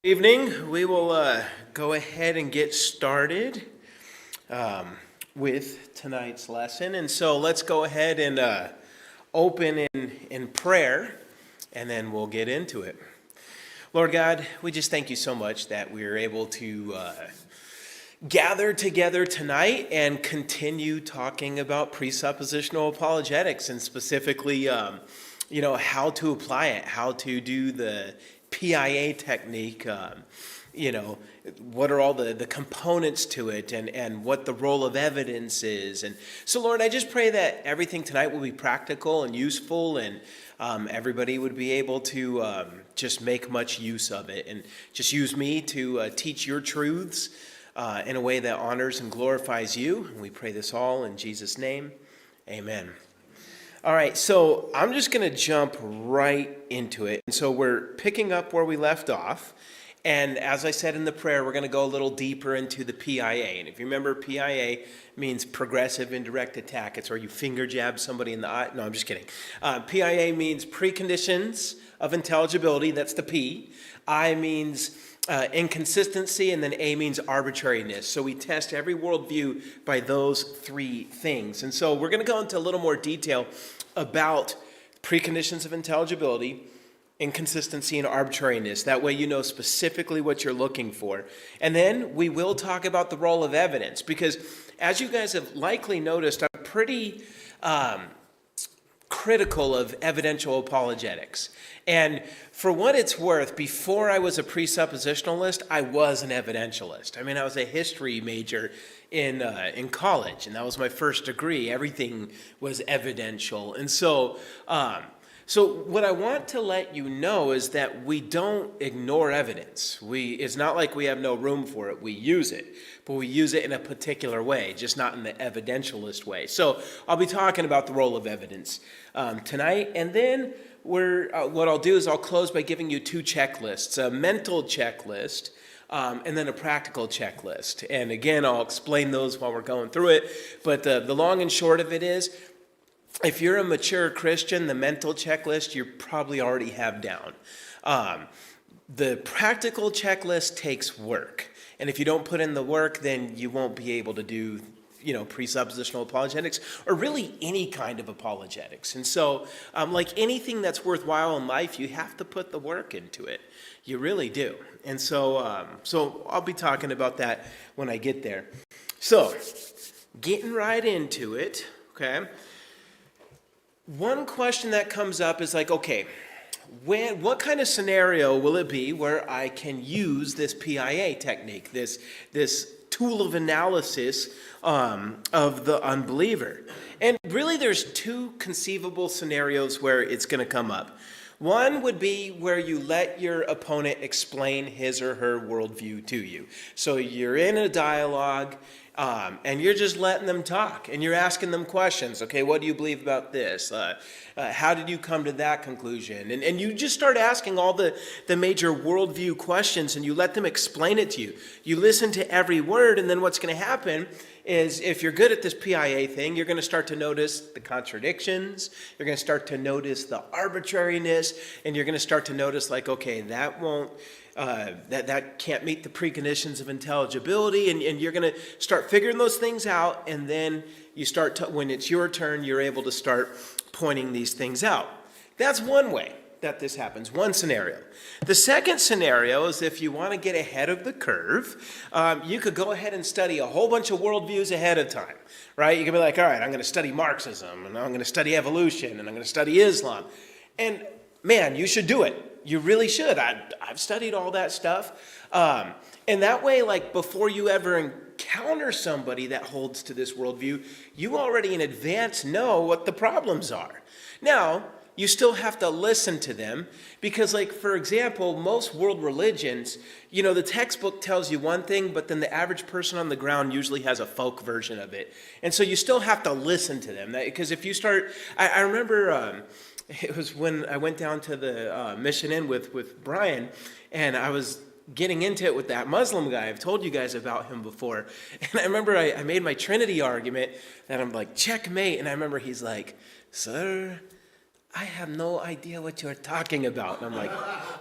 Evening. We will go ahead and get started with tonight's lesson. And so let's go ahead and open in prayer, and then we'll get into it. Lord God, we just thank you so much that we are able to gather together tonight and continue talking about presuppositional apologetics, and specifically, how to apply it, how to do the PIA technique, what are all the components to it, and what the role of evidence is. And so, Lord, I just pray that everything tonight will be practical and useful, and everybody would be able to just make much use of it, and just use me to teach your truths in a way that honors and glorifies you. And we pray this all in Jesus' name. Amen. All right, so I'm just going to jump right into it. And so we're picking up where we left off. And as I said in the prayer, we're going to go a little deeper into the PIA. And if you remember, PIA means progressive indirect attack. It's where you finger jab somebody in the eye. No, I'm just kidding. PIA means preconditions of intelligibility. That's the P. I means inconsistency, and then A means arbitrariness. So we test every worldview by those three things. And so we're going to go into a little more detail about preconditions of intelligibility, inconsistency, and arbitrariness. That way you know specifically what you're looking for. And then we will talk about the role of evidence, because as you guys have likely noticed, I'm pretty critical of evidential apologetics. And for what it's worth, before I was a presuppositionalist, I was an evidentialist. I mean, I was a history major in college, and that was my first degree. Everything was evidential. And so what I want to let you know is that we don't ignore evidence. It's not like we have no room for it. We use it, but we use it in a particular way, just not in the evidentialist way. So I'll be talking about the role of evidence tonight, and then what I'll do is I'll close by giving you two checklists: a mental checklist and then a practical checklist. And again, I'll explain those while we're going through it. But the long and short of it is, if you're a mature Christian, the mental checklist you probably already have down. The practical checklist takes work. And if you don't put in the work, then you won't be able to do presuppositional apologetics, or really any kind of apologetics. And so, like anything that's worthwhile in life, you have to put the work into it. You really do. And so I'll be talking about that when I get there. So, getting right into it, okay? One question that comes up is like, okay, what kind of scenario will it be where I can use this PIA technique, this tool of analysis of the unbeliever? And really there's two conceivable scenarios where it's going to come up. One would be where you let your opponent explain his or her worldview to you. So you're in a dialogue, and you're just letting them talk, and you're asking them questions. Okay, what do you believe about this? How did you come to that conclusion? And you just start asking all the major worldview questions, and you let them explain it to you. You listen to every word, and then what's going to happen is, if you're good at this PIA thing, you're going to start to notice the contradictions, you're going to start to notice the arbitrariness, and you're going to start to notice, like, okay, that won't, that can't meet the preconditions of intelligibility, and you're going to start figuring those things out, and then you start to, when it's your turn, you're able to start pointing these things out. That's one way that this happens, one scenario. The second scenario is if you want to get ahead of the curve, you could go ahead and study a whole bunch of worldviews ahead of time, right? You could be like, all right, I'm going to study Marxism, and I'm going to study evolution, and I'm going to study Islam. And man, you should do it. You really should. I've studied all that stuff. And that way, like, before you ever encounter somebody that holds to this worldview, you already in advance know what the problems are. Now, you still have to listen to them because, like, for example, most world religions, the textbook tells you one thing, but then the average person on the ground usually has a folk version of it. And so you still have to listen to them. Because if you start, I remember it was when I went down to the Mission Inn with Brian, and I was getting into it with that Muslim guy. I've told you guys about him before. And I remember I made my Trinity argument that I'm like, checkmate. And I remember he's like, sir, I have no idea what you're talking about. And I'm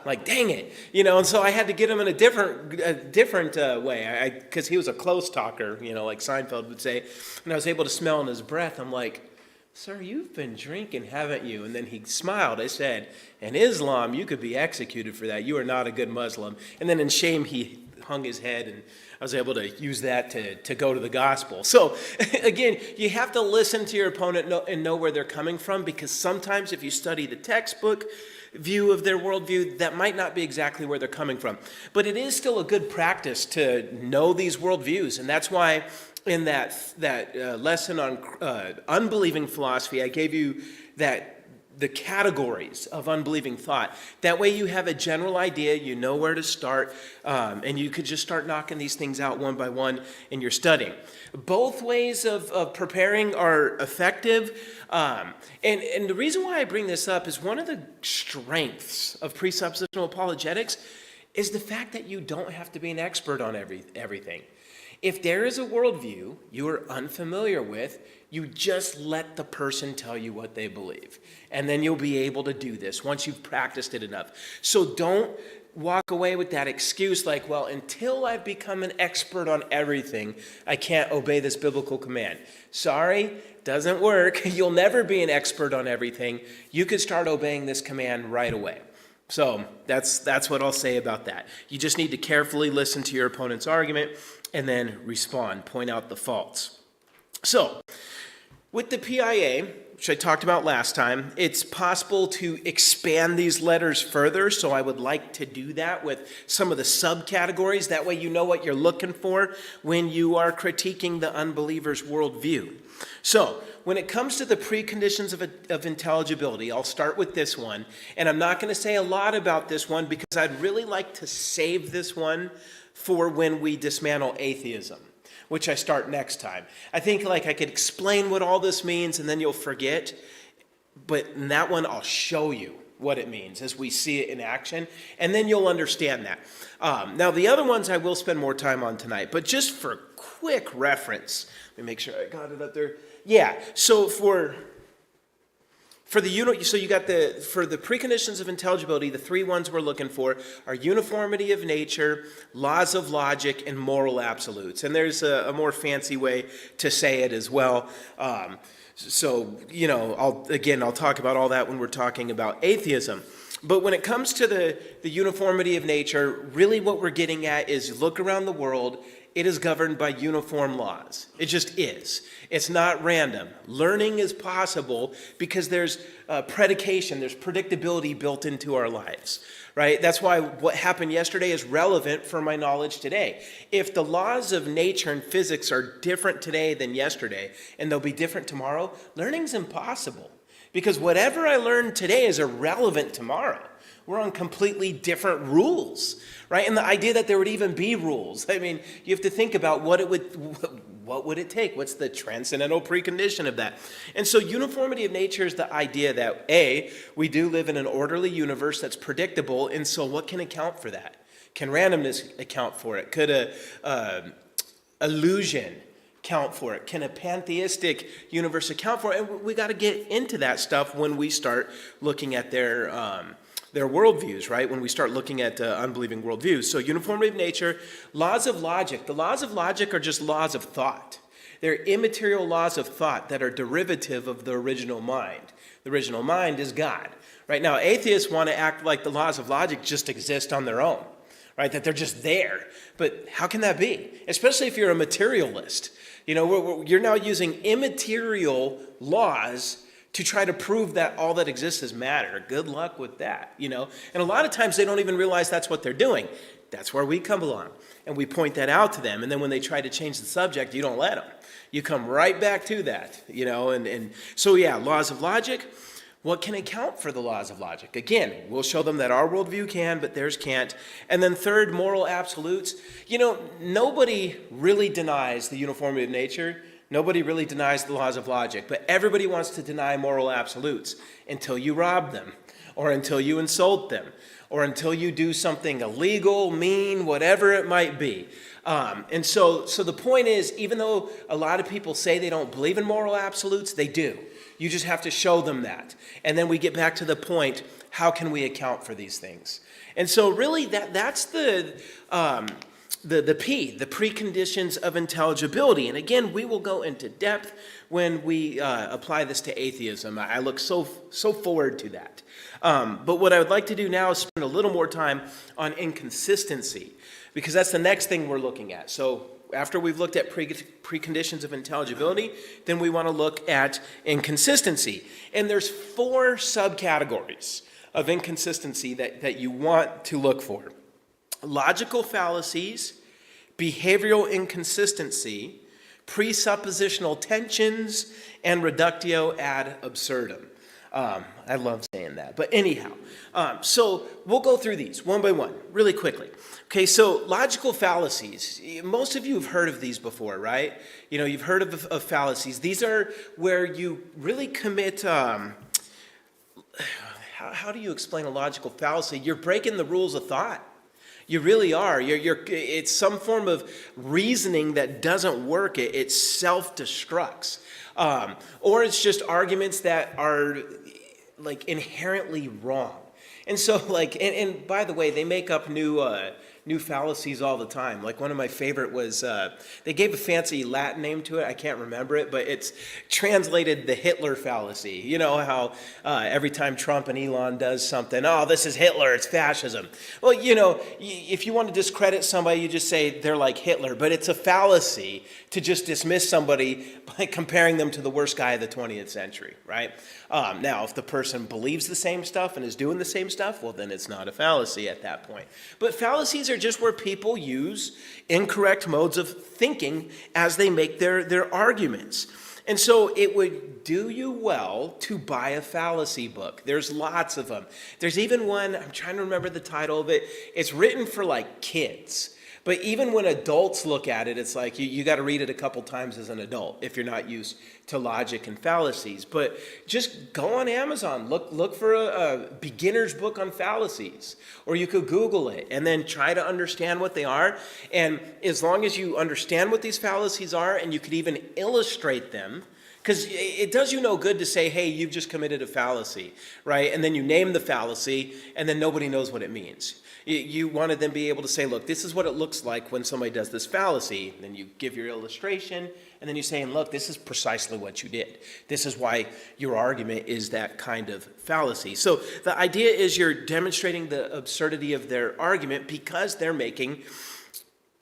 like, dang it. And so I had to get him in a different way, because he was a close talker, like Seinfeld would say. And I was able to smell in his breath. I'm like, sir, you've been drinking, haven't you? And then he smiled. I said, in Islam, you could be executed for that. You are not a good Muslim. And then in shame, he hung his head, and I was able to use that to go to the gospel. So again, you have to listen to your opponent and know where they're coming from, because sometimes if you study the textbook view of their worldview, that might not be exactly where they're coming from. But it is still a good practice to know these worldviews, and that's why in that lesson on unbelieving philosophy, I gave you the categories of unbelieving thought. That way you have a general idea, you know where to start, and you could just start knocking these things out one by one in your studying. Both ways of preparing are effective, and the reason why I bring this up is one of the strengths of presuppositional apologetics is the fact that you don't have to be an expert on everything. If there is a worldview you are unfamiliar with, you just let the person tell you what they believe. And then you'll be able to do this once you've practiced it enough. So don't walk away with that excuse like, well, until I've become an expert on everything, I can't obey this biblical command. Sorry, doesn't work. You'll never be an expert on everything. You could start obeying this command right away. So that's what I'll say about that. You just need to carefully listen to your opponent's argument and then respond, point out the faults. So with the PIA, which I talked about last time, it's possible to expand these letters further, so I would like to do that with some of the subcategories. That way you know what you're looking for when you are critiquing the unbeliever's worldview. So when it comes to the preconditions of intelligibility, I'll start with this one, and I'm not going to say a lot about this one because I'd really like to save this one for when we dismantle atheism, which I start next time. I think I could explain what all this means and then you'll forget, but in that one I'll show you what it means as we see it in action, and then you'll understand that. Now the other ones I will spend more time on tonight, but just for quick reference, let me make sure I got it up there. Yeah, so for the preconditions of intelligibility, the three ones we're looking for are uniformity of nature, laws of logic, and moral absolutes. And there's a more fancy way to say it as well. I'll talk about all that when we're talking about atheism. But when it comes to the uniformity of nature, really what we're getting at is look around the world. It is governed by uniform laws. It just is. It's not random. Learning is possible because there's predication, there's predictability built into our lives, right? That's why what happened yesterday is relevant for my knowledge today. If the laws of nature and physics are different today than yesterday, and they'll be different tomorrow, learning's impossible because whatever I learned today is irrelevant tomorrow. We're on completely different rules, right? And the idea that there would even be rules. I mean, you have to think about what would it take? What's the transcendental precondition of that? And so uniformity of nature is the idea that, A, we do live in an orderly universe that's predictable, and so what can account for that? Can randomness account for it? Could a illusion account for it? Can a pantheistic universe account for it? And we got to get into that stuff when we start looking at their worldviews, right? When we start looking at unbelieving worldviews. So uniformity of nature, laws of logic. The laws of logic are just laws of thought. They're immaterial laws of thought that are derivative of the original mind. The original mind is God. Right now, atheists want to act like the laws of logic just exist on their own, right? That they're just there. But how can that be? Especially if you're a materialist. You're now using immaterial laws to try to prove that all that exists is matter. Good luck with that, And a lot of times they don't even realize that's what they're doing. That's where we come along. And we point that out to them. And then when they try to change the subject, you don't let them. You come right back to that, So laws of logic. What can account for the laws of logic? Again, we'll show them that our worldview can, but theirs can't. And then third, moral absolutes. Nobody really denies the uniformity of nature. Nobody really denies the laws of logic, but everybody wants to deny moral absolutes until you rob them, or until you insult them, or until you do something illegal, mean, whatever it might be. And so the point is, even though a lot of people say they don't believe in moral absolutes, they do. You just have to show them that. And then we get back to the point, how can we account for these things? And so really that's the P, the preconditions of intelligibility. And again, we will go into depth when we apply this to atheism. I look so forward to that. But what I would like to do now is spend a little more time on inconsistency, because that's the next thing we're looking at. So after we've looked at preconditions of intelligibility, then we want to look at inconsistency. And there's 4 subcategories of inconsistency that you want to look for: logical fallacies, behavioral inconsistency, presuppositional tensions, and reductio ad absurdum. I love saying that. But anyhow, so we'll go through these one by one really quickly. Okay, so logical fallacies. Most of you have heard of these before, right? You know, you've heard of fallacies. These are where you really commit... How do you explain a logical fallacy? You're breaking the rules of thought. You really are. It's some form of reasoning that doesn't work. It self-destructs. Or it's just arguments that are like inherently wrong. And so and by the way, they make up new fallacies all the time. Like one of my favorite was, they gave a fancy Latin name to it. I can't remember it, but it's translated the Hitler fallacy. You know how every time Trump and Elon does something, oh, this is Hitler, it's fascism. Well, you know, if you want to discredit somebody, you just say they're like Hitler, but it's a fallacy to just dismiss somebody by comparing them to the worst guy of the 20th century, right? Now, if the person believes the same stuff and is doing the same stuff, well, then it's not a fallacy at that point. But fallacies are just where people use incorrect modes of thinking as they make their arguments. And so it would do you well to buy a fallacy book. There's lots of them. There's even one, I'm trying to remember the title of it. It's written for like kids. But even when adults look at it, it's like you got to read it a couple times as an adult if you're not used to logic and fallacies. But just go on Amazon, look for a beginner's book on fallacies, or you could Google it and then try to understand what they are. And as long as you understand what these fallacies are, and you could even illustrate them, because it does you no good to say, hey, you've just committed a fallacy, right? And then you name the fallacy, and then nobody knows what it means. You want to then be able to say, look, this is what it looks like when somebody does this fallacy. Then you give your illustration, and then you say, look, this is precisely what you did. This is why your argument is that kind of fallacy. So the idea is you're demonstrating the absurdity of their argument because they're making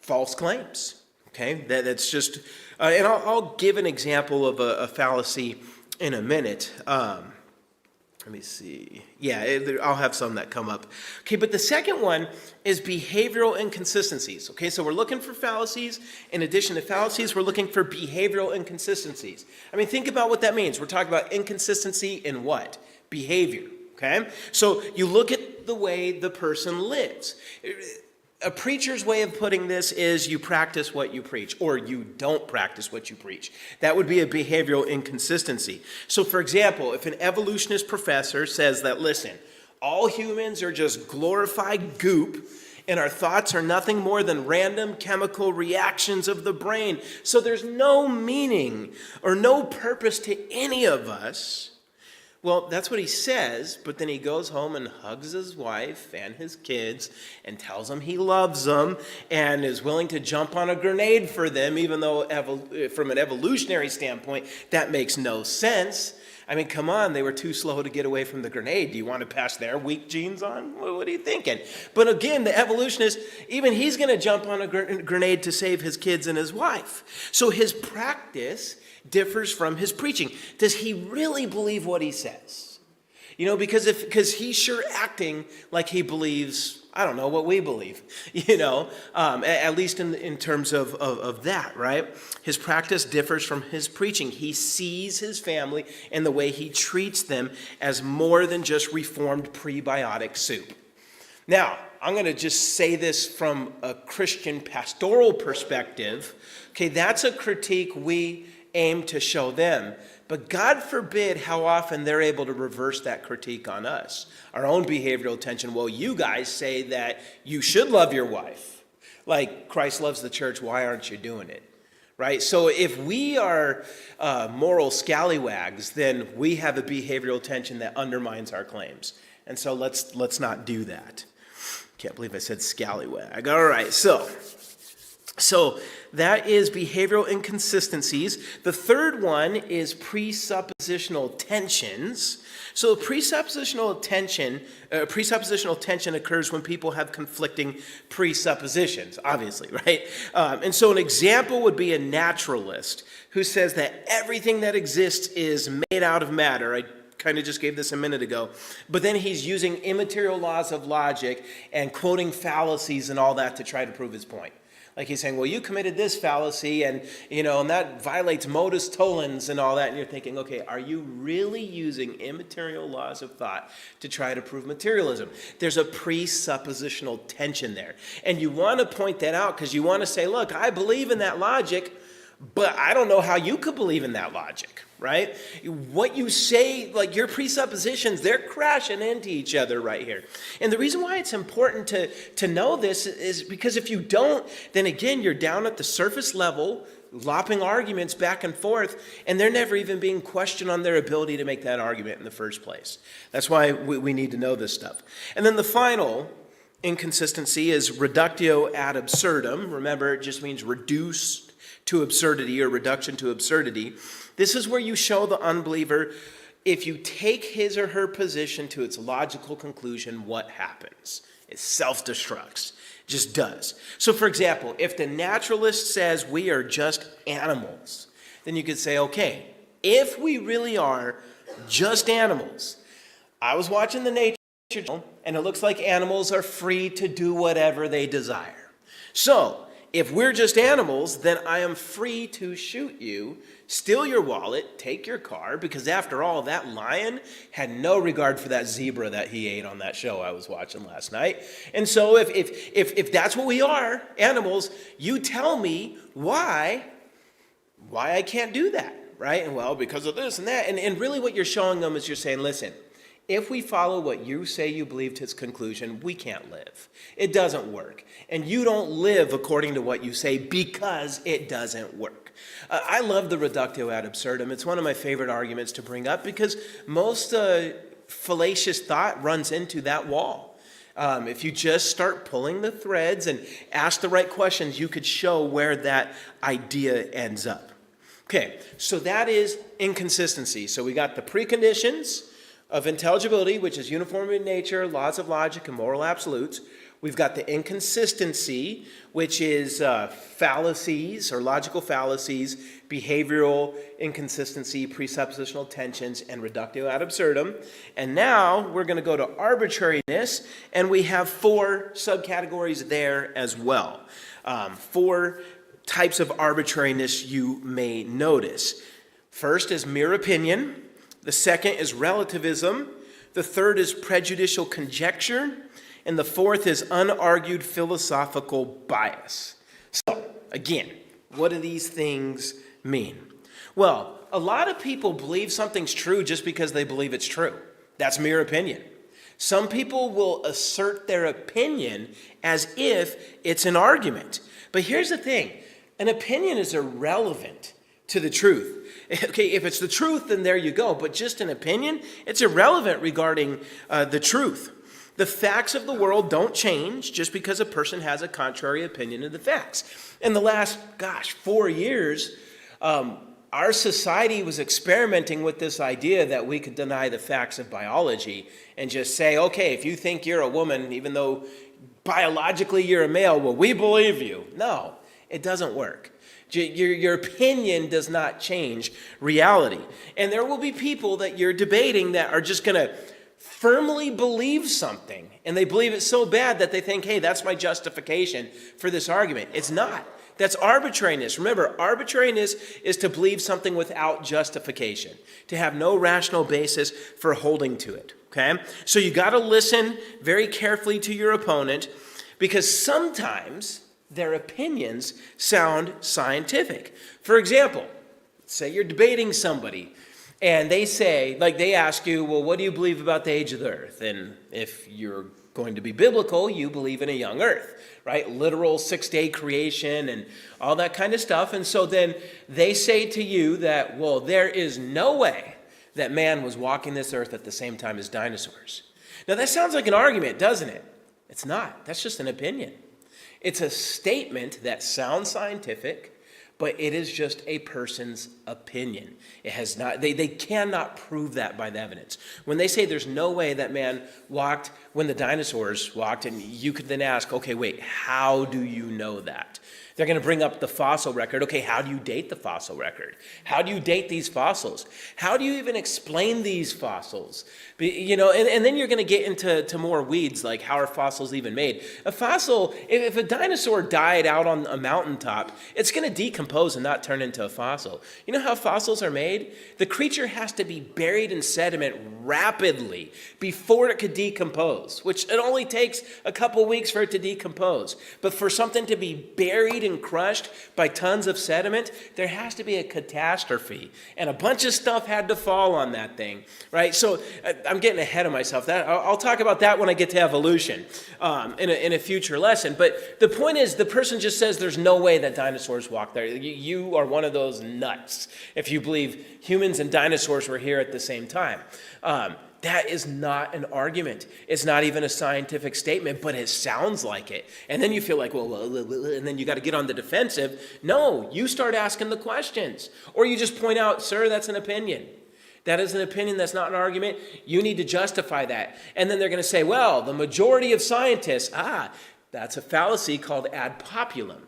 false claims. Okay, that's just, and I'll give an example of a fallacy in a minute. Let me see. Yeah, I'll have some that come up. Okay, but the second one is behavioral inconsistencies. Okay, so we're looking for fallacies. In addition to fallacies, we're looking for behavioral inconsistencies. I mean, think about what that means. We're talking about inconsistency in what? Behavior. Okay, so you look at the way the person lives. A preacher's way of putting this is you practice what you preach, or you don't practice what you preach. That would be a behavioral inconsistency. So, for example, if an evolutionist professor says that, listen, all humans are just glorified goop, and our thoughts are nothing more than random chemical reactions of the brain, so there's no meaning or no purpose to any of us. Well, that's what he says, but then he goes home and hugs his wife and his kids and tells them he loves them and is willing to jump on a grenade for them, even though from an evolutionary standpoint, that makes no sense. I mean, come on, they were too slow to get away from the grenade. Do you want to pass their weak genes on? What are you thinking? But again, the evolutionist, even he's going to jump on a grenade to save his kids and his wife. So his practice differs from his preaching. Does he really believe what he says? You know, because he's sure acting like he believes, I don't know, what we believe, you know, at least in terms of that, right? His practice differs from his preaching. He sees his family and the way he treats them as more than just reformed prebiotic soup. Now, I'm going to just say this from a Christian pastoral perspective. Okay, that's a critique we aim to show them. But God forbid how often they're able to reverse that critique on us. Our own behavioral tension. Well, you guys say that you should love your wife. Like, Christ loves the church, why aren't you doing it? Right? So if we are moral scallywags, then we have a behavioral tension that undermines our claims. And so let's not do that. Can't believe I said scallywag. All right, so that is behavioral inconsistencies. The third one is presuppositional tensions. So presuppositional tension occurs when people have conflicting presuppositions, obviously, right? And so an example would be a naturalist who says that everything that exists is made out of matter. I kind of just gave this a minute ago. But then he's using immaterial laws of logic and quoting fallacies and all that to try to prove his point. Like he's saying, well, you committed this fallacy and that violates modus tollens and all that. And you're thinking, okay, are you really using immaterial laws of thought to try to prove materialism? There's a presuppositional tension there. And you want to point that out because you want to say, look, I believe in that logic, but I don't know how you could believe in that logic, right? What you say, like your presuppositions, they're crashing into each other right here. And the reason why it's important to know this is because if you don't, then again, you're down at the surface level, lopping arguments back and forth, and they're never even being questioned on their ability to make that argument in the first place. That's why we need to know this stuff. And then the final inconsistency is reductio ad absurdum. Remember, it just means reduce to absurdity or reduction to absurdity. This is where you show the unbeliever, if you take his or her position to its logical conclusion, what happens? It self-destructs. It just does. So for example, if the naturalist says we are just animals, then you could say, okay, if we really are just animals, I was watching the Nature Channel, and it looks like animals are free to do whatever they desire. So if we're just animals, then I am free to shoot you, steal your wallet, take your car, because after all, that lion had no regard for that zebra that he ate on that show I was watching last night. And so if that's what we are, animals, you tell me why I can't do that, right? And well, because of this and that. And really what you're showing them is you're saying, listen, if we follow what you say you believe to its conclusion, we can't live. It doesn't work. And you don't live according to what you say because it doesn't work. I love the reductio ad absurdum. It's one of my favorite arguments to bring up because most fallacious thought runs into that wall. If you just start pulling the threads and ask the right questions, you could show where that idea ends up. Okay, so that is inconsistency. So we got the preconditions of intelligibility, which is uniformity in nature, laws of logic, and moral absolutes. We've got the inconsistency, which is fallacies or logical fallacies, behavioral inconsistency, presuppositional tensions, and reductio ad absurdum. And now we're going to go to arbitrariness, and we have 4 subcategories there as well. 4 types of arbitrariness you may notice. First is mere opinion. The second is relativism. The third is prejudicial conjecture. And the fourth is unargued philosophical bias. So, again, what do these things mean? Well, a lot of people believe something's true just because they believe it's true. That's mere opinion. Some people will assert their opinion as if it's an argument. But here's the thing. An opinion is irrelevant to the truth. Okay, if it's the truth, then there you go. But just an opinion, it's irrelevant regarding the truth. The facts of the world don't change just because a person has a contrary opinion of the facts. In the last, 4 years, our society was experimenting with this idea that we could deny the facts of biology and just say, okay, if you think you're a woman, even though biologically you're a male, well, we believe you. No, it doesn't work. Your opinion does not change reality. And there will be people that you're debating that are just going to firmly believe something, and they believe it so bad that they think, hey, that's my justification for this argument. It's not. That's arbitrariness. Remember, arbitrariness is to believe something without justification, to have no rational basis for holding to it, okay? So you got to listen very carefully to your opponent, because sometimes their opinions sound scientific. For example, say you're debating somebody, and they say, like they ask you, well, what do you believe about the age of the earth? And if you're going to be biblical, you believe in a young earth, right? Literal 6-day creation and all that kind of stuff. And so then they say to you that, well, there is no way that man was walking this earth at the same time as dinosaurs. Now that sounds like an argument, doesn't it? It's not. That's just an opinion. It's a statement that sounds scientific, but it is just a person's opinion. It has not, they cannot prove that by the evidence. When they say there's no way that man walked when the dinosaurs walked, and you could then ask, okay, wait, how do you know that? They're going to bring up the fossil record. Okay, how do you date the fossil record? How do you date these fossils? How do you even explain these fossils? And then you're going to get into more weeds, like how are fossils even made? A fossil, if a dinosaur died out on a mountaintop, it's going to decompose and not turn into a fossil. You know how fossils are made? The creature has to be buried in sediment rapidly before it could decompose, which it only takes a couple weeks for it to decompose. But for something to be buried and crushed by tons of sediment, there has to be a catastrophe. And a bunch of stuff had to fall on that thing, right? So I'm getting ahead of myself. I'll talk about that when I get to evolution in a future lesson. But the point is, the person just says there's no way that dinosaurs walked there. You are one of those nuts if you believe humans and dinosaurs were here at the same time. That is not an argument. It's not even a scientific statement, but it sounds like it. And then you feel like, well, and then you got to get on the defensive. No, you start asking the questions. Or you just point out, sir, that's an opinion. That is an opinion, that's not an argument. You need to justify that. And then they're going to say, well, the majority of scientists, that's a fallacy called ad populum.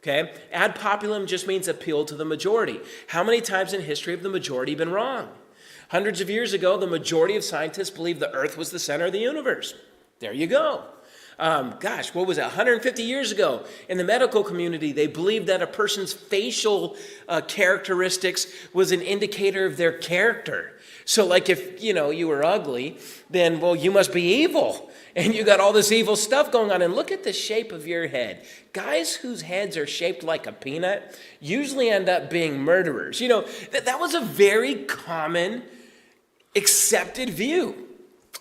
Okay? Ad populum just means appeal to the majority. How many times in history have the majority been wrong? Hundreds of years ago, the majority of scientists believed the earth was the center of the universe. There you go. What was it? 150 years ago, in the medical community, they believed that a person's facial characteristics was an indicator of their character. So like if, you were ugly, then, well, you must be evil. And you got all this evil stuff going on. And look at the shape of your head. Guys whose heads are shaped like a peanut usually end up being murderers. That was a very common accepted view.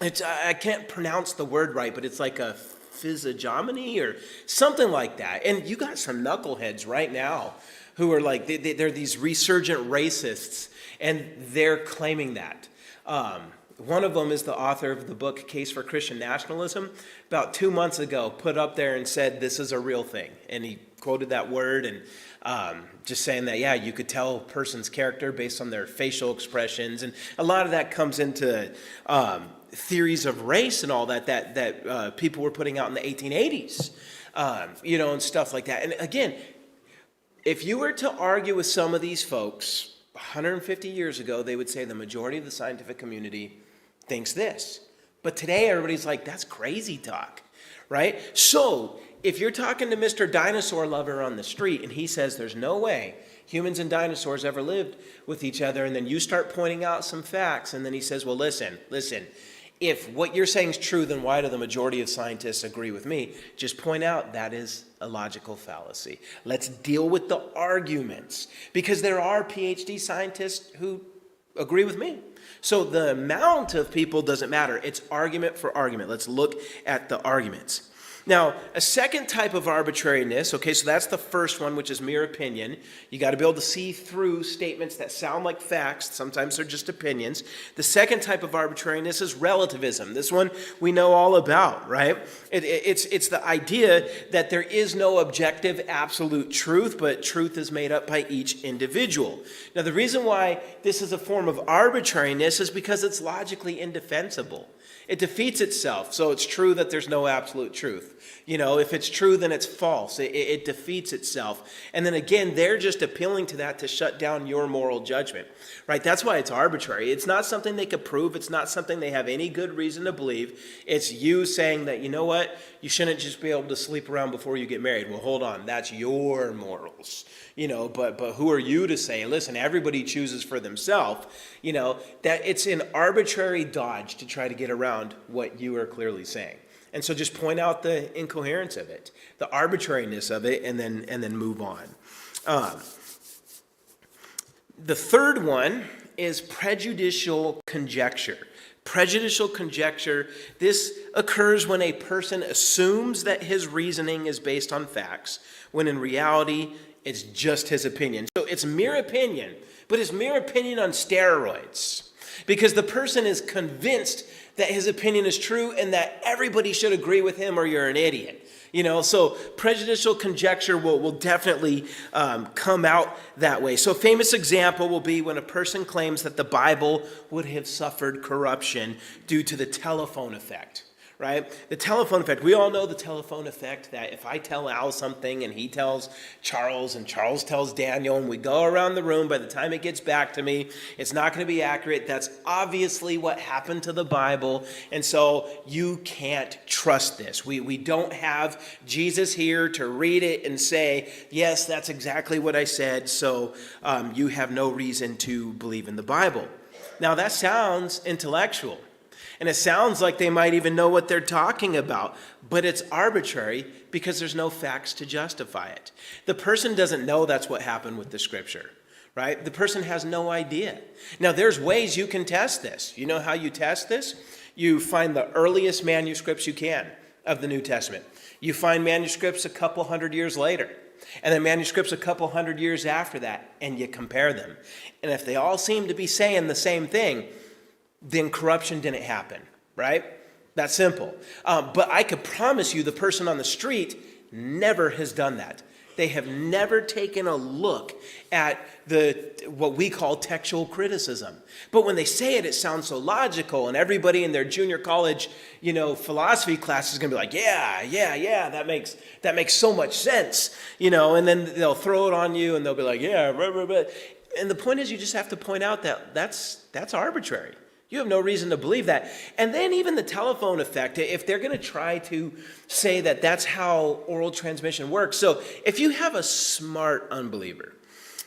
I can't pronounce the word right, but it's like a physiognomy or something like that. And you got some knuckleheads right now who are like, they're these resurgent racists, and they're claiming that. One of them is the author of the book Case for Christian Nationalism. About 2 months ago, put up there and said, this is a real thing. And he quoted that word and just saying that, you could tell a person's character based on their facial expressions. And a lot of that comes into theories of race and all that people were putting out in the 1880s, and stuff like that. And again, if you were to argue with some of these folks 150 years ago, they would say the majority of the scientific community thinks this. But today, everybody's like, that's crazy talk, right? So if you're talking to Mr. Dinosaur Lover on the street and he says there's no way humans and dinosaurs ever lived with each other, and then you start pointing out some facts, and then he says, well, listen, if what you're saying is true, then why do the majority of scientists agree with me? Just point out that is a logical fallacy. Let's deal with the arguments, because there are PhD scientists who agree with me. So the amount of people doesn't matter. It's argument for argument. Let's look at the arguments. Now, a second type of arbitrariness, okay, so that's the first one, which is mere opinion. You got to be able to see through statements that sound like facts. Sometimes they're just opinions. The second type of arbitrariness is relativism. This one we know all about, right? It's the idea that there is no objective absolute truth, but truth is made up by each individual. Now, the reason why this is a form of arbitrariness is because it's logically indefensible. It defeats itself. So it's true that there's no absolute truth. If it's true, then it's false. It defeats itself. And then again, they're just appealing to that to shut down your moral judgment, right? That's why it's arbitrary. It's not something they could prove. It's not something they have any good reason to believe. It's you saying that, you know what? You shouldn't just be able to sleep around before you get married. Well, hold on. That's your morals, but who are you to say, listen, everybody chooses for themselves, that it's an arbitrary dodge to try to get around what you are clearly saying. And so just point out the incoherence of it, the arbitrariness of it, and then move on. The third one is prejudicial conjecture. Prejudicial conjecture, this occurs when a person assumes that his reasoning is based on facts, when in reality, it's just his opinion. So it's mere opinion, but it's mere opinion on steroids, because the person is convinced that his opinion is true and that everybody should agree with him or you're an idiot. So prejudicial conjecture will definitely come out that way. So a famous example will be when a person claims that the Bible would have suffered corruption due to the telephone effect. Right? The telephone effect. We all know the telephone effect, that if I tell Al something and he tells Charles and Charles tells Daniel and we go around the room, by the time it gets back to me, it's not going to be accurate. That's obviously what happened to the Bible. And so you can't trust this. We don't have Jesus here to read it and say, yes, that's exactly what I said. So you have no reason to believe in the Bible. Now that sounds intellectual. And it sounds like they might even know what they're talking about, but it's arbitrary because there's no facts to justify it. The person doesn't know that's what happened with the scripture, right? The person has no idea. Now, there's ways you can test this. You know how you test this? You find the earliest manuscripts you can of the New Testament. You find manuscripts a couple hundred years later, and then manuscripts a couple hundred years after that, and you compare them. And if they all seem to be saying the same thing, then corruption didn't happen, right? That's simple. But I could promise you the person on the street never has done that. They have never taken a look at what we call textual criticism. But when they say it, it sounds so logical, and everybody in their junior college, philosophy class is going to be like, yeah, that makes so much sense, and then they'll throw it on you, and they'll be like, yeah, blah, blah, blah. And the point is, you just have to point out that that's arbitrary. You have no reason to believe that. And then even the telephone effect, if they're going to try to say that that's how oral transmission works. So if you have a smart unbeliever,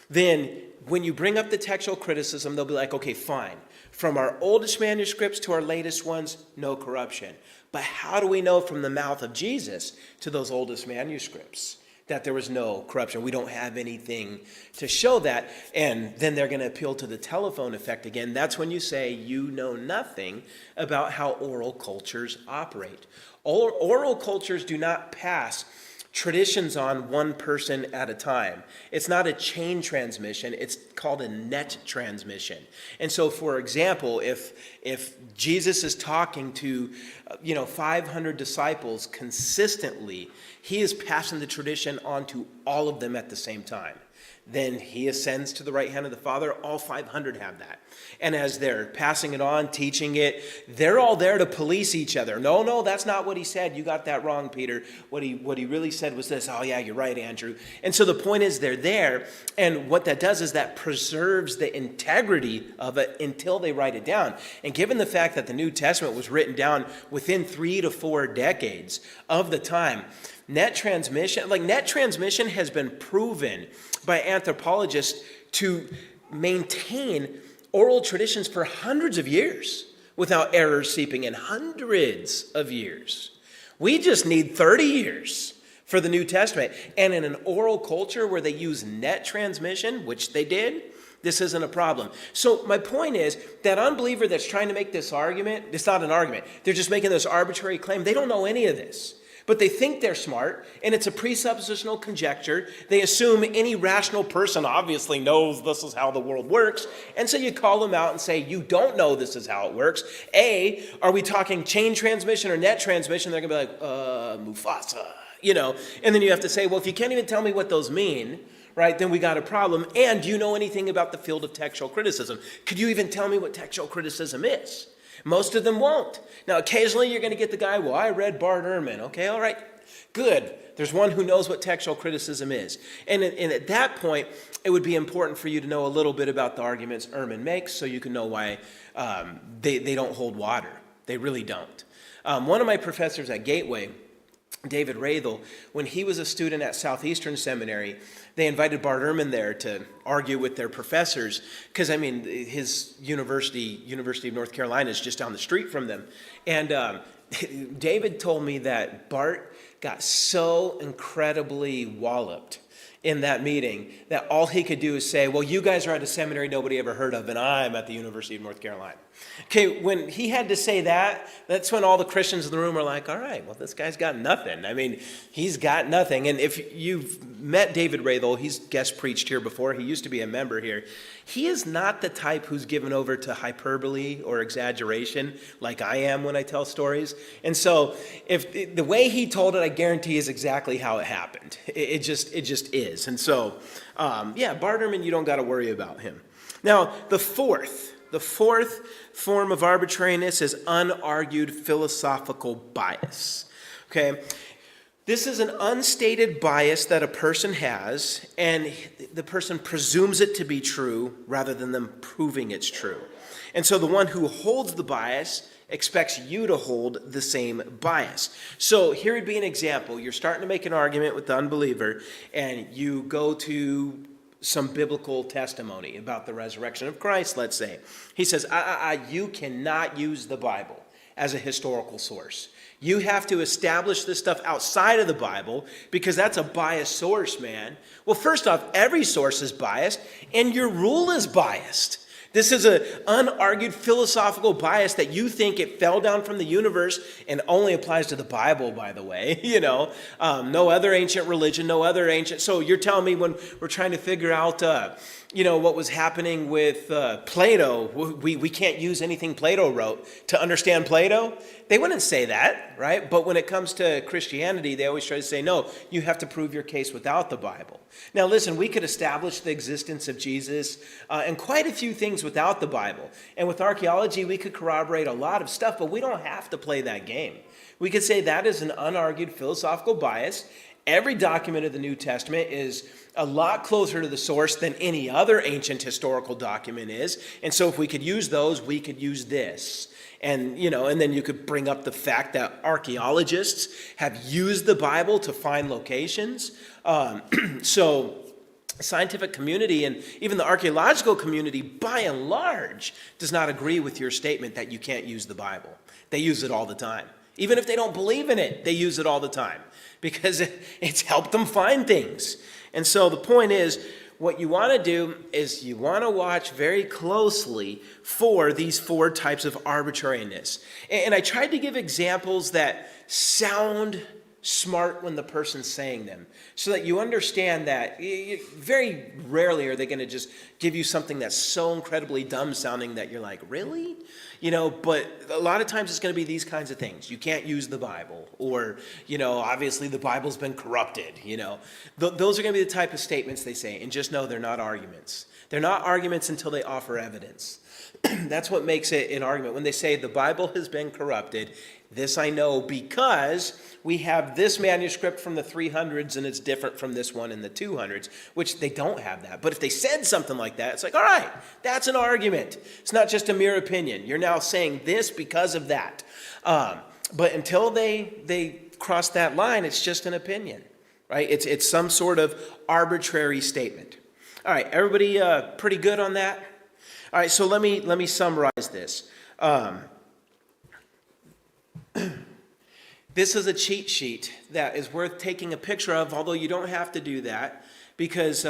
then when you bring up the textual criticism, they'll be like, okay, fine. From our oldest manuscripts to our latest ones, no corruption. But how do we know from the mouth of Jesus to those oldest manuscripts that there was no corruption? We don't have anything to show that. And then they're going to appeal to the telephone effect again. That's when you say you know nothing about how oral cultures operate. Oral cultures do not pass traditions on one person at a time. It's not a chain transmission. It's called a net transmission. And so, for example, if Jesus is talking to 500 disciples consistently, he is passing the tradition on to all of them at the same time. Then he ascends to the right hand of the Father. All 500 have that. And as they're passing it on, teaching it, they're all there to police each other. No, that's not what he said. You got that wrong, Peter. What he really said was this. Oh, yeah, you're right, Andrew. And so the point is they're there. And what that does is that preserves the integrity of it until they write it down. And given the fact that the New Testament was written down within 3 to 4 decades of the time, net transmission has been proven by anthropologists to maintain oral traditions for hundreds of years without errors seeping in. Hundreds of years. We just need 30 years for the New Testament. And in an oral culture where they use net transmission, which they did, this isn't a problem. So my point is, that unbeliever that's trying to make this argument, it's not an argument. They're just making this arbitrary claim. They don't know any of this. But they think they're smart, and it's a presuppositional conjecture. They assume any rational person obviously knows this is how the world works. And so you call them out and say, you don't know this is how it works. Are we talking chain transmission or net transmission? They're going to be like, Mufasa, And then you have to say, well, if you can't even tell me what those mean, right, then we got a problem. And do you know anything about the field of textual criticism? Could you even tell me what textual criticism is? Most of them won't. Now, occasionally you're going to get the guy, well, I read Bart Ehrman. Okay, all right, good. There's one who knows what textual criticism is. And at that point, it would be important for you to know a little bit about the arguments Ehrman makes so you can know why they don't hold water. They really don't. One of my professors at Gateway, David Rathel, when he was a student at Southeastern Seminary, they invited Bart Ehrman there to argue with their professors because, his University of North Carolina is just down the street from them. And David told me that Bart got so incredibly walloped in that meeting that all he could do is say, well, you guys are at a seminary nobody ever heard of, and I'm at the University of North Carolina. Okay, when he had to say that, that's when all the Christians in the room are like, all right, well, this guy's got nothing. I mean, he's got nothing. And if you've met David Rathel, he's guest preached here before. He used to be a member here. He is not the type who's given over to hyperbole or exaggeration like I am when I tell stories. And so if the way he told it, I guarantee is exactly how it happened. It just is. And so, Barterman, you don't got to worry about him. Now, the fourth form of arbitrariness is unargued philosophical bias. Okay? This is an unstated bias that a person has, and the person presumes it to be true rather than them proving it's true. And so the one who holds the bias expects you to hold the same bias. So here would be an example. You're starting to make an argument with the unbeliever, and you go to some biblical testimony about the resurrection of Christ, let's say. He says, you cannot use the Bible as a historical source. You have to establish this stuff outside of the Bible because that's a biased source, man. Well, first off, every source is biased, and your rule is biased. This is an unargued philosophical bias that you think it fell down from the universe and only applies to the Bible, by the way. No other ancient religion, no other ancient. So you're telling me when we're trying to figure out, what was happening with Plato, we can't use anything Plato wrote to understand Plato? They wouldn't say that, right? But when it comes to Christianity, they always try to say, no, you have to prove your case without the Bible. Now, listen, we could establish the existence of Jesus and quite a few things without the Bible. And with archaeology, we could corroborate a lot of stuff, but we don't have to play that game. We could say that is an unargued philosophical bias. Every document of the New Testament is a lot closer to the source than any other ancient historical document is. And so if we could use those, we could use this. And, and then you could bring up the fact that archaeologists have used the Bible to find locations. So the scientific community and even the archaeological community, by and large, does not agree with your statement that you can't use the Bible. They use it all the time. Even if they don't believe in it, they use it all the time because it's helped them find things. And so the point is, what you want to do is you want to watch very closely for these four types of arbitrariness. And I tried to give examples that sound smart when the person's saying them so that you understand that very rarely are they going to just give you something that's so incredibly dumb sounding that you're like, really? But a lot of times it's going to be these kinds of things. You can't use the Bible, or, obviously the Bible's been corrupted, Those are going to be the type of statements they say, and just know they're not arguments. They're not arguments until they offer evidence. That's what makes it an argument. When they say the Bible has been corrupted, this I know because we have this manuscript from the 300s and it's different from this one in the 200s, which they don't have that. But if they said something like that, it's like, all right, that's an argument. It's not just a mere opinion. You're now saying this because of that. But until they cross that line, it's just an opinion, right? It's some sort of arbitrary statement. All right, everybody pretty good on that? All right, so let me summarize this. This is a cheat sheet that is worth taking a picture of, although you don't have to do that because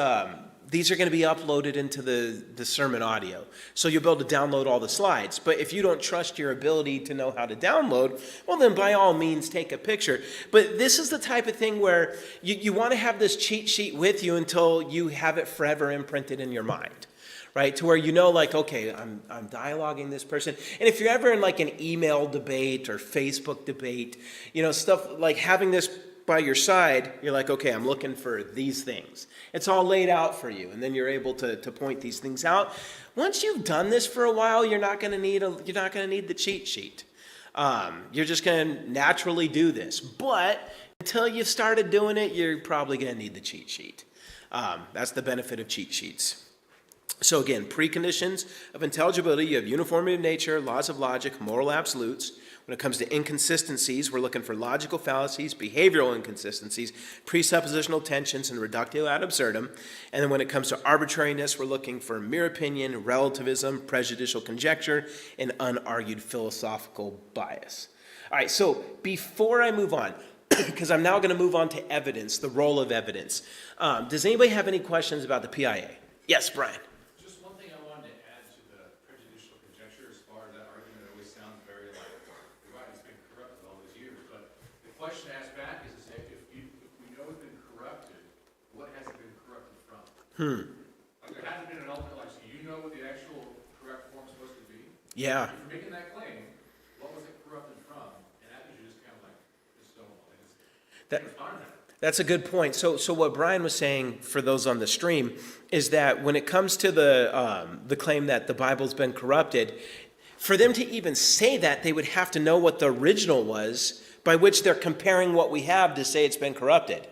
these are going to be uploaded into the sermon audio. So you'll be able to download all the slides. But if you don't trust your ability to know how to download, well, then by all means, take a picture. But this is the type of thing where you want to have this cheat sheet with you until you have it forever imprinted in your mind. Right, to where okay, I'm dialoguing this person. And if you're ever in like an email debate or Facebook debate, stuff like having this by your side, you're like, okay, I'm looking for these things. It's all laid out for you, and then you're able to point these things out. Once you've done this for a while, you're not going to need the cheat sheet. You're just going to naturally do this. But until you've started doing it, you're probably going to need the cheat sheet. That's the benefit of cheat sheets. So again, preconditions of intelligibility, you have uniformity of nature, laws of logic, moral absolutes. When it comes to inconsistencies, we're looking for logical fallacies, behavioral inconsistencies, presuppositional tensions, and reductio ad absurdum. And then when it comes to arbitrariness, we're looking for mere opinion, relativism, prejudicial conjecture, and unargued philosophical bias. All right, so before I move on, because I'm now going to move on to evidence, the role of evidence. Does anybody have any questions about the PIA? Yes, Brian. Just one thing I wanted to add to the prejudicial conjecture as far as that argument always sounds very like, you're right, it's been corrupted all these years, but the question asked back is if we know it's been corrupted, what has it been corrupted from? Like there hasn't been an ultimate, like, so you know what the actual correct form's supposed to be? Yeah. If you're making that claim, what was it corrupted from? And that is just kind of like, just don't, like, it's on that. That's a good point. So what Brian was saying for those on the stream is that when it comes to the claim that the Bible's been corrupted, for them to even say that, they would have to know what the original was by which they're comparing what we have to say it's been corrupted.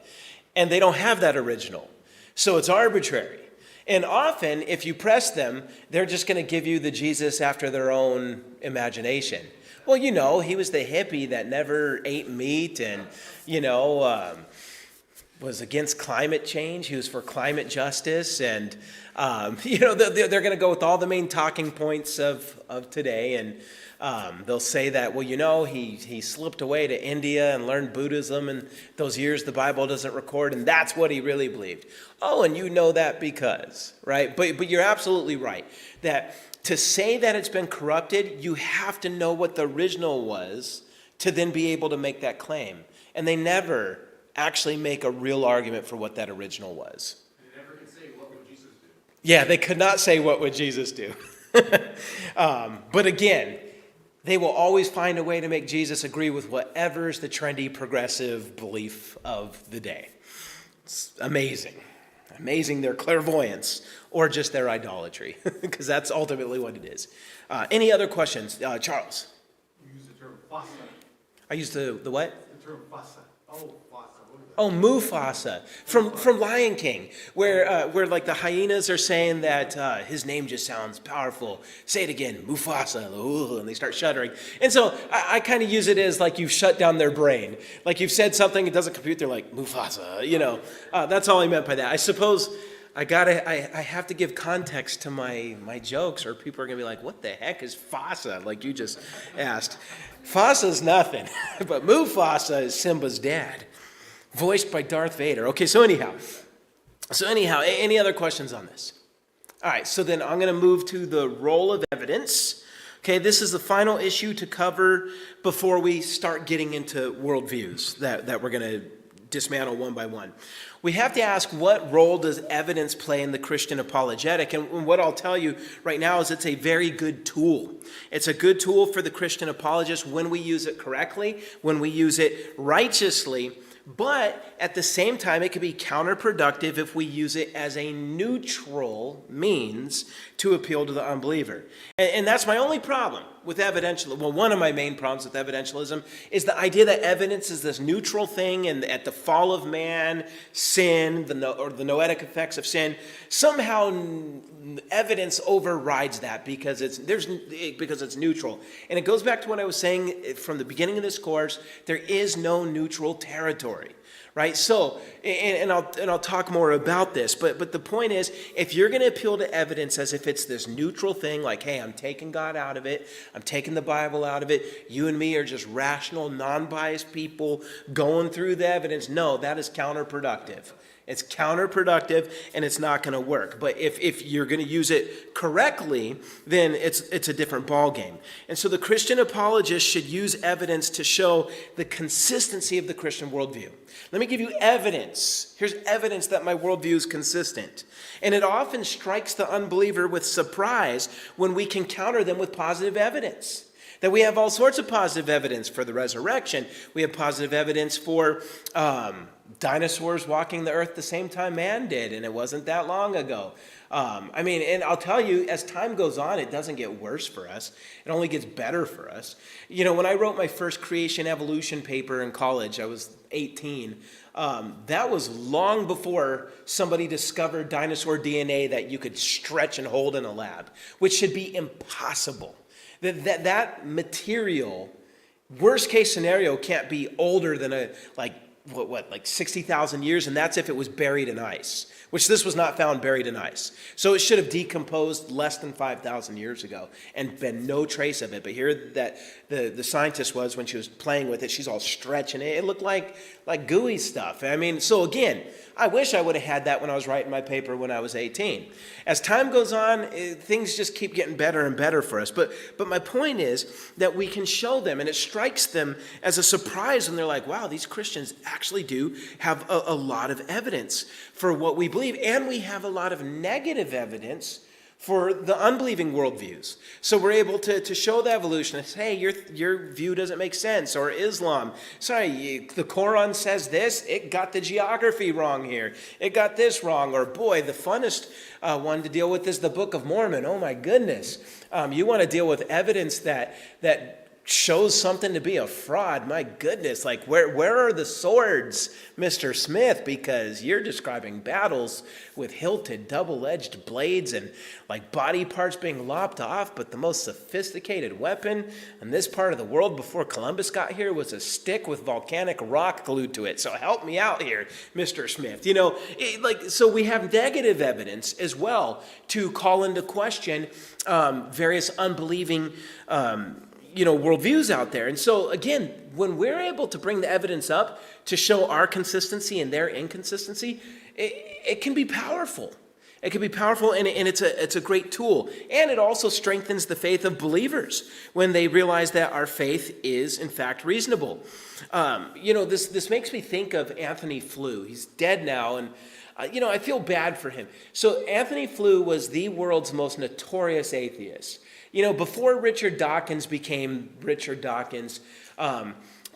And they don't have that original. So it's arbitrary. And often, if you press them, they're just going to give you the Jesus after their own imagination. Well, he was the hippie that never ate meat and, was against climate change. He was for climate justice. And, they're going to go with all the main talking points of today. And they'll say that, well, he slipped away to India and learned Buddhism and those years the Bible doesn't record. And that's what he really believed. Oh, and you know that because, right? But you're absolutely right that to say that it's been corrupted, you have to know what the original was to then be able to make that claim. And they never actually make a real argument for what that original was. They never can say, what would Jesus do? Yeah, they could not say, what would Jesus do? But again, they will always find a way to make Jesus agree with whatever's the trendy progressive belief of the day. It's amazing. Amazing their clairvoyance or just their idolatry, because that's ultimately what it is. Any other questions? Charles? You use the term Fasa. I used the what? The term Fasa. Oh, Fasa. What is that? Oh, Mufasa from Lion King, where like the hyenas are saying that his name just sounds powerful. Say it again, Mufasa, ooh, and they start shuddering. And so I kind of use it as like you've shut down their brain, like you've said something, it doesn't compute. They're like Mufasa, That's all I meant by that. I suppose I have to give context to my jokes, or people are gonna be like, "What the heck is Fasa?" Like you just asked. Fasa's nothing, but Mufasa is Simba's dad. Voiced by Darth Vader. Okay, so anyhow, any other questions on this? All right, so then I'm going to move to the role of evidence. Okay, this is the final issue to cover before we start getting into worldviews that we're going to dismantle one by one. We have to ask, what role does evidence play in the Christian apologetic? And what I'll tell you right now is it's a very good tool. It's a good tool for the Christian apologist when we use it correctly, when we use it righteously. But at the same time, it can be counterproductive if we use it as a neutral means to appeal to the unbeliever. And that's my only problem with evidentialism. Well, one of my main problems with evidentialism is the idea that evidence is this neutral thing, and at the fall of man, sin, the noetic effects of sin, somehow evidence overrides that because it's neutral. And it goes back to what I was saying from the beginning of this course. There is no neutral territory, right? So, and I'll talk more about this, but the point is, if you're going to appeal to evidence as if it's this neutral thing, like, hey, I'm taking God out of it, I'm taking the Bible out of it, you and me are just rational, non-biased people going through the evidence, no, that is counterproductive. It's counterproductive, and it's not going to work. But if you're going to use it correctly, then it's a different ballgame. And so the Christian apologist should use evidence to show the consistency of the Christian worldview. Let me give you evidence. Here's evidence that my worldview is consistent. And it often strikes the unbeliever with surprise when we can counter them with positive evidence. That we have all sorts of positive evidence for the resurrection. We have positive evidence for dinosaurs walking the earth the same time man did, and it wasn't that long ago. And I'll tell you, as time goes on, it doesn't get worse for us. It only gets better for us. When I wrote my first creation evolution paper in college, I was 18. That was long before somebody discovered dinosaur DNA that you could stretch and hold in a lab, which should be impossible. That material, worst case scenario, can't be older than like 60,000 years, and that's if it was buried in ice, which this was not found buried in ice. So it should have decomposed less than 5,000 years ago and been no trace of it. But here that the scientist was, when she was playing with it, she's all stretching it. It looked like gooey stuff. I mean, so again, I wish I would have had that when I was writing my paper when I was 18. As time goes on, things just keep getting better and better for us. But my point is that we can show them, and it strikes them as a surprise when they're like, wow, these Christians actually do have a lot of evidence for what we believe, and we have a lot of negative evidence for the unbelieving worldviews. So we're able to show the evolutionists, hey, your view doesn't make sense. Or Islam, sorry, the Quran says this, it got the geography wrong here. It got this wrong. Or boy, the funnest one to deal with is the Book of Mormon. Oh my goodness. You want to deal with evidence that shows something to be a fraud. My goodness, like where are the swords, Mr. Smith? Because you're describing battles with hilted double-edged blades and like body parts being lopped off, but the most sophisticated weapon in this part of the world before Columbus got here was a stick with volcanic rock glued to it. So help me out here, Mr. Smith. So we have negative evidence as well to call into question various unbelieving worldviews out there. And so again, when we're able to bring the evidence up to show our consistency and their inconsistency, it can be powerful. It can be powerful, and it's a great tool. And it also strengthens the faith of believers when they realize that our faith is, in fact, reasonable. This makes me think of Anthony Flew. He's dead now, and I feel bad for him. So Anthony Flew was the world's most notorious atheist. Before Richard Dawkins became Richard Dawkins,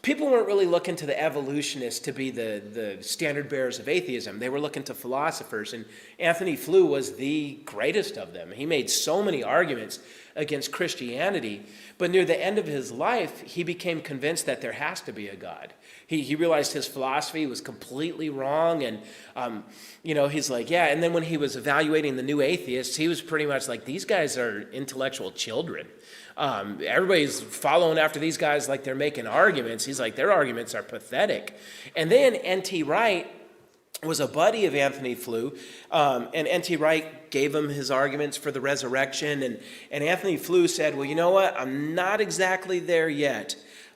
people weren't really looking to the evolutionists to be the standard bearers of atheism. They were looking to philosophers, and Anthony Flew was the greatest of them. He made so many arguments against Christianity, but near the end of his life, he became convinced that there has to be a God. He realized his philosophy was completely wrong, and he's like, yeah. And then when he was evaluating the new atheists, he was pretty much like, these guys are intellectual children. Everybody's following after these guys like they're making arguments. He's like, their arguments are pathetic. And then N.T. Wright was a buddy of Anthony Flew, and N.T. Wright gave him his arguments for the resurrection, and Anthony Flew said, well, you know what, I'm not exactly there yet,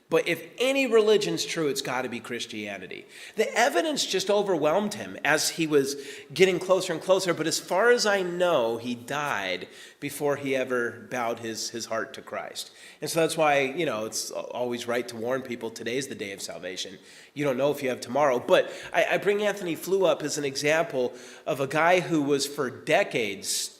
but if any religion's true, it's got to be Christianity. The evidence just overwhelmed him as he was getting closer and closer, but as far as I know, he died before he ever bowed his heart to Christ. And so that's why, it's always right to warn people, today's the day of salvation. You don't know if you have tomorrow. But I bring Anthony Flew up as an example of a guy who was for decades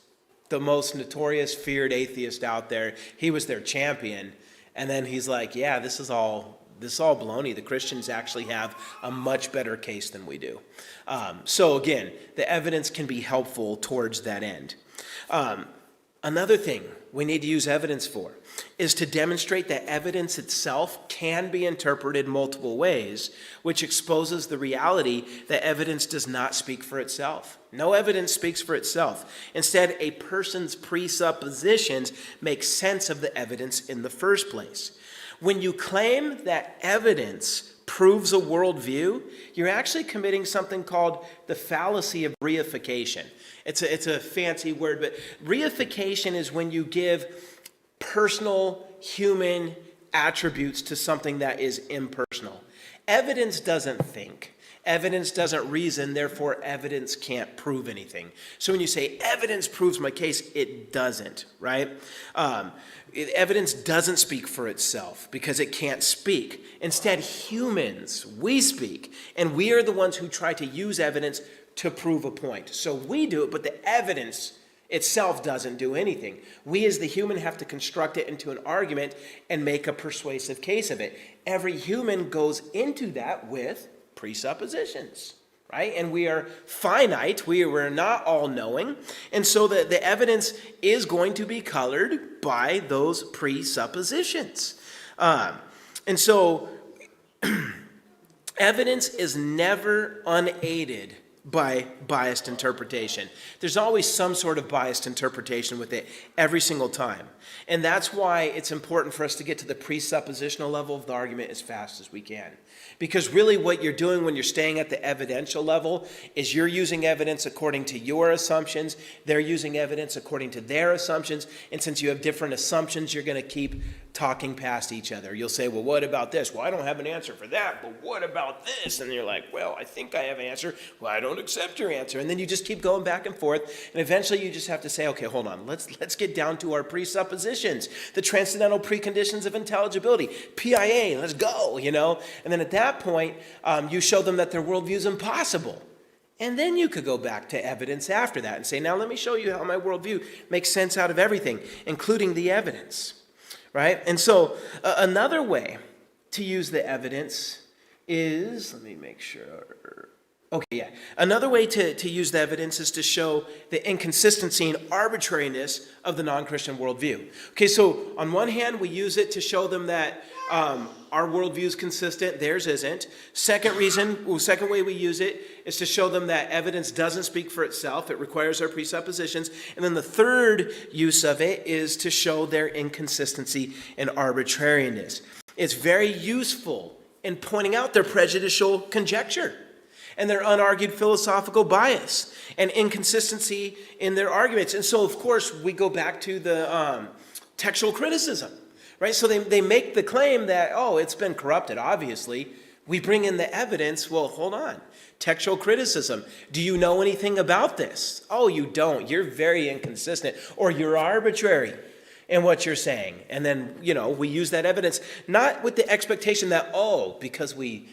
the most notorious, feared atheist out there. He was their champion. And then he's like, yeah, this is all baloney. The Christians actually have a much better case than we do. So again, the evidence can be helpful towards that end. Another thing we need to use evidence for is to demonstrate that evidence itself can be interpreted multiple ways, which exposes the reality that evidence does not speak for itself. No evidence speaks for itself. Instead, a person's presuppositions make sense of the evidence in the first place. When you claim that evidence proves a worldview, you're actually committing something called the fallacy of reification. It's a fancy word, but reification is when you give personal human attributes to something that is impersonal. Evidence doesn't think. Evidence doesn't reason, therefore evidence can't prove anything. So when you say evidence proves my case, it doesn't, right? Evidence doesn't speak for itself because it can't speak. Instead, humans, we speak, and we are the ones who try to use evidence to prove a point. So we do it, but the evidence itself doesn't do anything. We as the human have to construct it into an argument and make a persuasive case of it. Every human goes into that with presuppositions, right? And we are finite. We're not all-knowing. And so the evidence is going to be colored by those presuppositions. And so evidence is never unaided by biased interpretation. There's always some sort of biased interpretation with it every single time. And that's why it's important for us to get to the presuppositional level of the argument as fast as we can. Because really what you're doing when you're staying at the evidential level is you're using evidence according to your assumptions, they're using evidence according to their assumptions, and since you have different assumptions, you're going to keep talking past each other. You'll say, well, what about this? Well, I don't have an answer for that, but what about this? And you're like, well, I think I have an answer. Well, I don't accept your answer. And then you just keep going back and forth, and eventually you just have to say, okay, hold on, let's get down to our presuppositions, the transcendental preconditions of intelligibility, PIA, let's go, And then at that point, you show them that their worldview is impossible. And then you could go back to evidence after that and say, now let me show you how my worldview makes sense out of everything, including the evidence. Right? And so another way to use the evidence is, let me make sure. Okay, yeah. Another way to use the evidence is to show the inconsistency and arbitrariness of the non-Christian worldview. Okay, so on one hand, we use it to show them that our worldview is consistent, theirs isn't. Second way we use it is to show them that evidence doesn't speak for itself. It requires our presuppositions. And then the third use of it is to show their inconsistency and arbitrariness. It's very useful in pointing out their prejudicial conjecture and their unargued philosophical bias and inconsistency in their arguments. And so, of course, we go back to the textual criticism. Right? So they make the claim that, it's been corrupted, obviously. We bring in the evidence. Well, hold on. Textual criticism. Do you know anything about this? Oh, you don't. You're very inconsistent. Or you're arbitrary in what you're saying. And then, we use that evidence, not with the expectation that, because we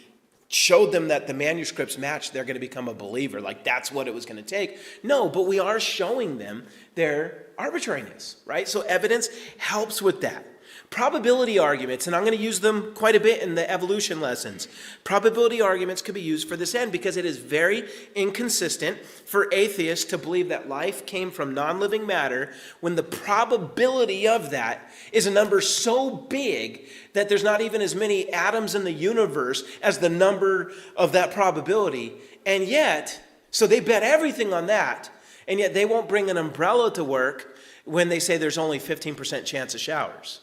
showed them that the manuscripts match, they're going to become a believer. Like that's what it was going to take. No, but we are showing them their arbitrariness, right? So evidence helps with that. Probability arguments, and I'm going to use them quite a bit in the evolution lessons. Probability arguments could be used for this end because it is very inconsistent for atheists to believe that life came from non-living matter when the probability of that is a number so big that there's not even as many atoms in the universe as the number of that probability. And yet, so they bet everything on that, and yet they won't bring an umbrella to work when they say there's only 15% chance of showers.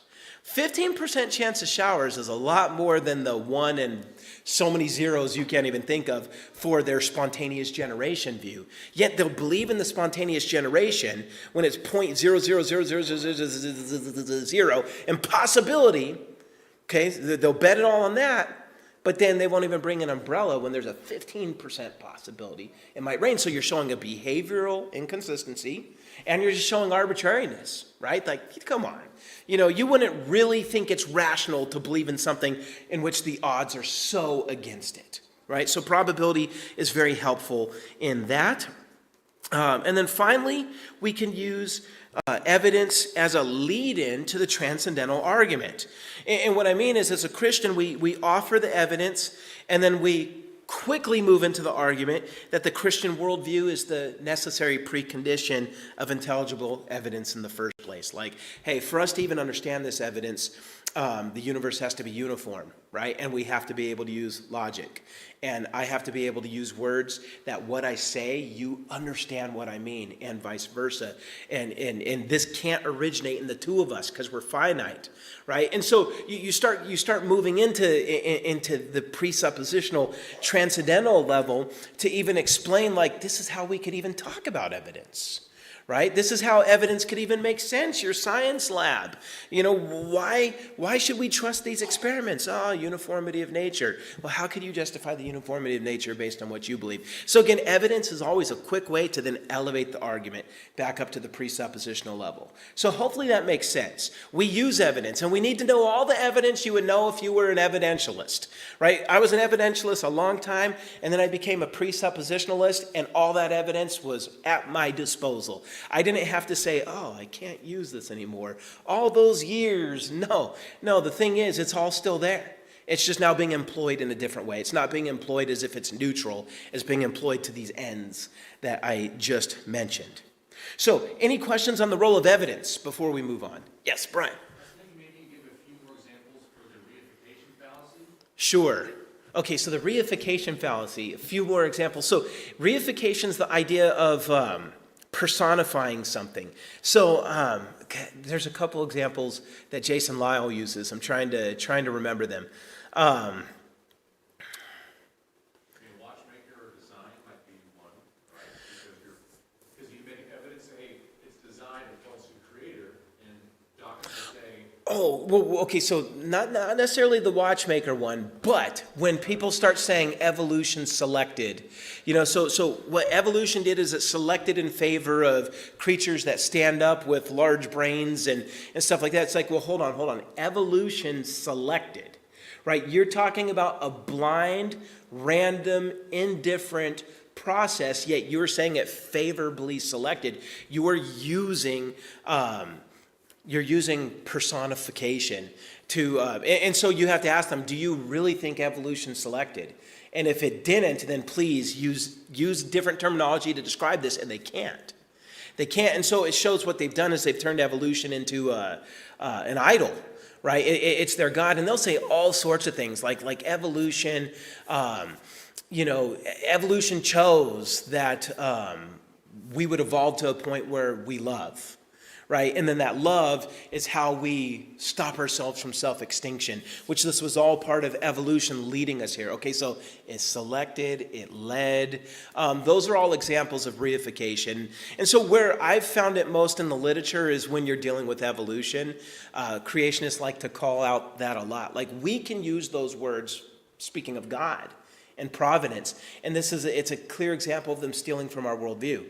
15% chance of showers is a lot more than the 1 and so many zeros you can't even think of for their spontaneous generation view. Yet they'll believe in the spontaneous generation when it's 0.0000000 impossibility. Okay, they'll bet it all on that, but then they won't even bring an umbrella when there's a 15% possibility it might rain. So you're showing a behavioral inconsistency, and you're just showing arbitrariness, right? Like, come on. You wouldn't really think it's rational to believe in something in which the odds are so against it, right? So probability is very helpful in that. And then finally, we can use evidence as a lead-in to the transcendental argument. And what I mean is, as a Christian, we offer the evidence, and then we quickly move into the argument that the Christian worldview is the necessary precondition of intelligible evidence in the first place. Like, hey, for us to even understand this evidence, the universe has to be uniform, right? And we have to be able to use logic. And I have to be able to use words that what I say, you understand what I mean, and vice versa. And this can't originate in the two of us because we're finite, right? And so you start moving into the presuppositional transcendental level to even explain, like, this is how we could even talk about evidence. Right? This is how evidence could even make sense. Your science lab. Why should we trust these experiments? Uniformity of nature. Well, how could you justify the uniformity of nature based on what you believe? So again, evidence is always a quick way to then elevate the argument back up to the presuppositional level. So hopefully that makes sense. We use evidence, and we need to know all the evidence you would know if you were an evidentialist. Right? I was an evidentialist a long time, and then I became a presuppositionalist, and all that evidence was at my disposal. I didn't have to say, I can't use this anymore. All those years, no, the thing is, it's all still there. It's just now being employed in a different way. It's not being employed as if it's neutral. It's being employed to these ends that I just mentioned. So, any questions on the role of evidence before we move on? Yes, Brian. I think maybe give a few more examples for the reification fallacy. Sure. Okay, so the reification fallacy, a few more examples. So reification is the idea of personifying something. So there's a couple examples that Jason Lyle uses. I'm trying to remember them. A watchmaker or design might be one, right? Because you make evidence, hey, it's designed, it points to the creator, and documents say, Oh, well, okay, so not necessarily the watchmaker one, but when people start saying evolution selected, so what evolution did is it selected in favor of creatures that stand up with large brains and stuff like that. It's like, well, hold on. Evolution selected, right? You're talking about a blind, random, indifferent process, yet you're saying it favorably selected. You are using personification to, and so you have to ask them, do you really think evolution selected? And if it didn't, then please use different terminology to describe this, and they can't. And so it shows what they've done is they've turned evolution into an idol, right? It's their God, and they'll say all sorts of things like evolution, evolution chose that we would evolve to a point where we love. Right? And then that love is how we stop ourselves from self-extinction, which this was all part of evolution leading us here. Okay, so it selected, it led. Those are all examples of reification. And so where I've found it most in the literature is when you're dealing with evolution. Creationists like to call out that a lot. Like we can use those words, speaking of God and providence. And it's a clear example of them stealing from our worldview.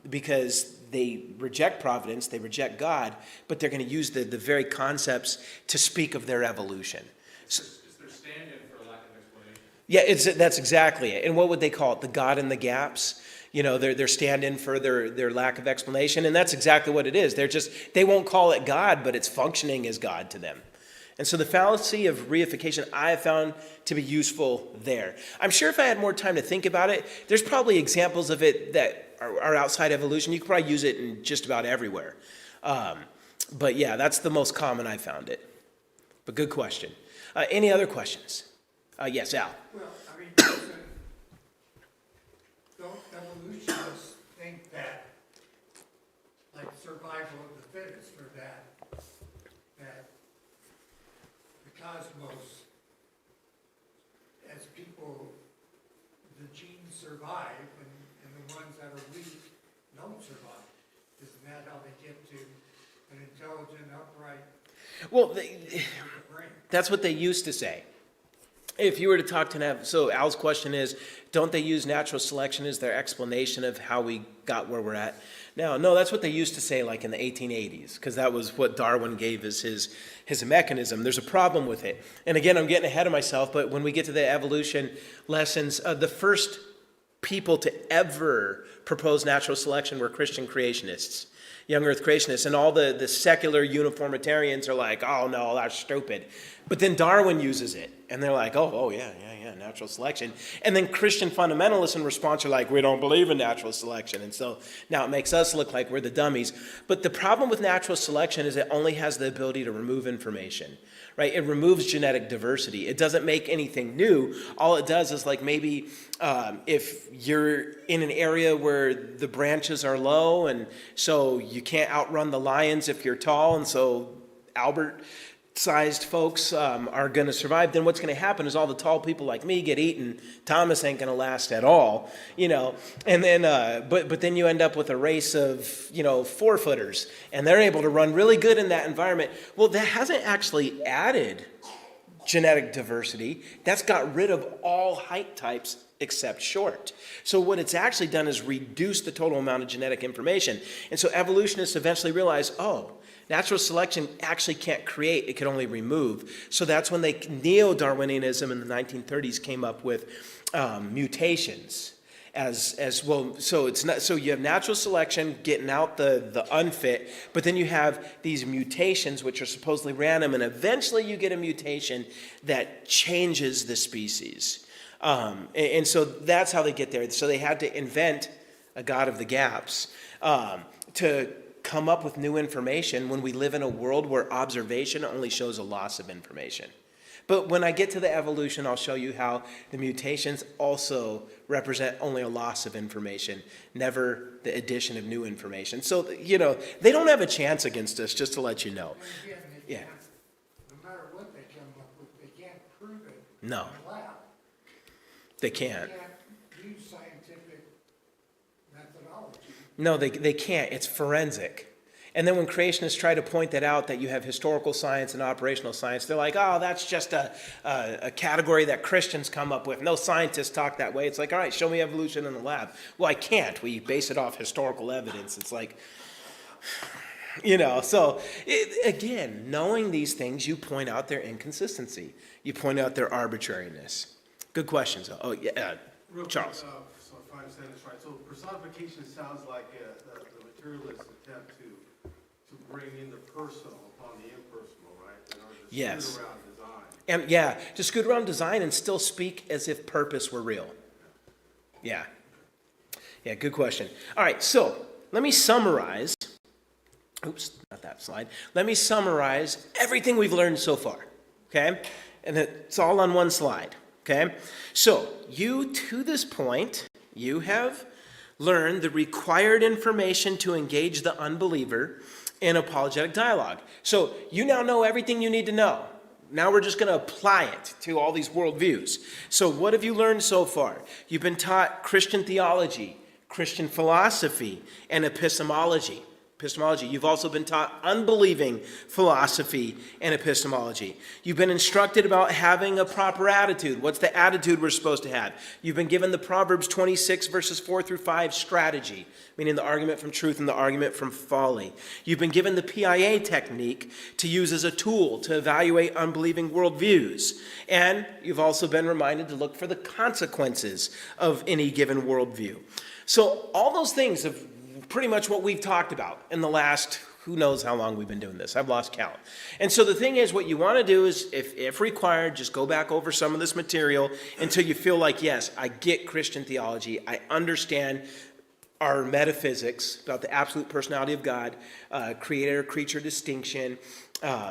Because they reject providence, they reject God, but they're going to use the very concepts to speak of their evolution. So, it's their stand-in for lack of explanation. yeah, that's exactly it. And what would they call it? The God in the gaps? They're stand-in for their lack of explanation, and that's exactly what it is. They won't call it God, but it's functioning as God to them. And so the fallacy of reification I have found to be useful there. I'm sure if I had more time to think about it, there's probably examples of it that are outside evolution. You could probably use it in just about everywhere. But yeah, that's the most common I found it. But good question. Any other questions? Yes, Al. Well, I mean, don't evolutionists think that, like survival of the fittest, or that the cosmos, as people, the genes survive, and the ones that are weak don't survive? Isn't that how they get to an intelligent, upright Well, brain? that's what they used to say. If you were to talk to them, so Al's question is, don't they use natural selection as their explanation of how we got where we're at? No, that's what they used to say like in the 1880s, because that was what Darwin gave as his mechanism. There's a problem with it. And again, I'm getting ahead of myself, but when we get to the evolution lessons, the first people to ever propose natural selection were Christian creationists, young earth creationists, and all the secular uniformitarians are like, oh no, that's stupid. But then Darwin uses it, and they're like, oh yeah, natural selection. And then Christian fundamentalists in response are like, we don't believe in natural selection. And so now it makes us look like we're the dummies. But the problem with natural selection is it only has the ability to remove information, right? It removes genetic diversity. It doesn't make anything new. All it does is like maybe if you're in an area where the branches are low and so you can't outrun the lions if you're tall, and so Albert-sized folks are going to survive, then what's going to happen is all the tall people like me get eaten. Thomas ain't going to last at all, and then but then you end up with a race of 4-footers, and they're able to run really good in that environment. Well, that hasn't actually added genetic diversity. That's got rid of all height types except short. So what it's actually done is reduce the total amount of genetic information. And so evolutionists eventually realize, natural selection actually can't create, it can only remove. So that's when neo-Darwinianism in the 1930s came up with mutations as well. So it's not, so you have natural selection getting out the unfit, but then you have these mutations which are supposedly random, and eventually you get a mutation that changes the species. And so that's how they get there. So they had to invent a God of the gaps to come up with new information when we live in a world where observation only shows a loss of information. But when I get to the evolution, I'll show you how the mutations also represent only a loss of information, never the addition of new information. So, they don't have a chance against us, just to let you know. And again, they Yeah. can't, no matter what they come up with, they can't prove it in No. the lab. They They can't. can't use scientific methodology. No, they can't. It's forensic. And then when creationists try to point that out, that you have historical science and operational science, they're like, oh, that's just a category that Christians come up with. No scientists talk that way. It's like, all right, show me evolution in the lab. Well, I can't. We base it off historical evidence. It's like, so again, knowing these things, you point out their inconsistency. You point out their arbitrariness. Good questions. Oh, yeah, Real quick, Charles. So if I understand this right, so personification sounds like the materialist attempt to bring in the personal upon the impersonal, right? In order to Yes. scoot around design. And yeah, to scoot around design and still speak as if purpose were real. Yeah. Yeah, good question. All right, so let me summarize. Oops, not that slide. Let me summarize everything we've learned so far, okay? And it's all on one slide, okay? So you, to this point, you have learned the required information to engage the unbeliever in apologetic dialogue. So you now know everything you need to know. Now we're just going to apply it to all these worldviews. So what have you learned so far? You've been taught Christian theology, Christian philosophy, and epistemology. You've also been taught unbelieving philosophy and epistemology. You've been instructed about having a proper attitude. What's the attitude we're supposed to have? You've been given the Proverbs 26 verses 4 through 5 strategy, meaning the argument from truth and the argument from folly. You've been given the PIA technique to use as a tool to evaluate unbelieving worldviews. And you've also been reminded to look for the consequences of any given worldview. So all those things have pretty much what we've talked about in the last, who knows how long we've been doing this. I've lost count. And so the thing is, what you want to do is, if required, just go back over some of this material until you feel like, yes, I get Christian theology. I understand our metaphysics about the absolute personality of God, creator-creature distinction,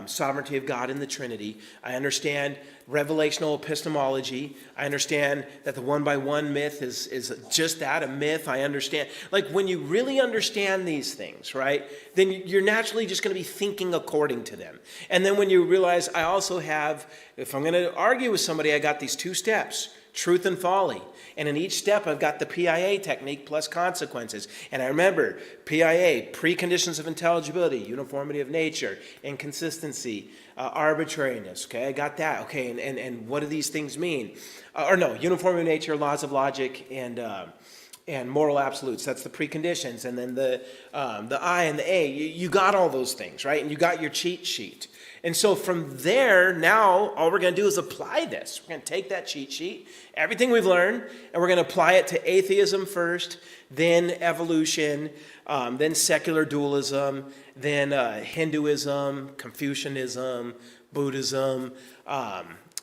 sovereignty of God in the Trinity. I understand revelational epistemology. I understand that the one-by-one myth is just that, a myth. I understand. Like, when you really understand these things, right, then you're naturally just going to be thinking according to them. And then when you realize, I also have, if I'm going to argue with somebody, I got these two steps, truth and folly. And in each step, I've got the PIA technique plus consequences. And I remember PIA, preconditions of intelligibility, uniformity of nature, inconsistency, arbitrariness. Okay, I got that. Okay, and what do these things mean? Uniformity of nature, laws of logic, and moral absolutes. That's the preconditions. And then the I and the A, you got all those things, right? And you got your cheat sheet. And so from there, now, all we're going to do is apply this. We're going to take that cheat sheet, everything we've learned, and we're going to apply it to atheism first, then evolution, then secular dualism, then Hinduism, Confucianism, Buddhism,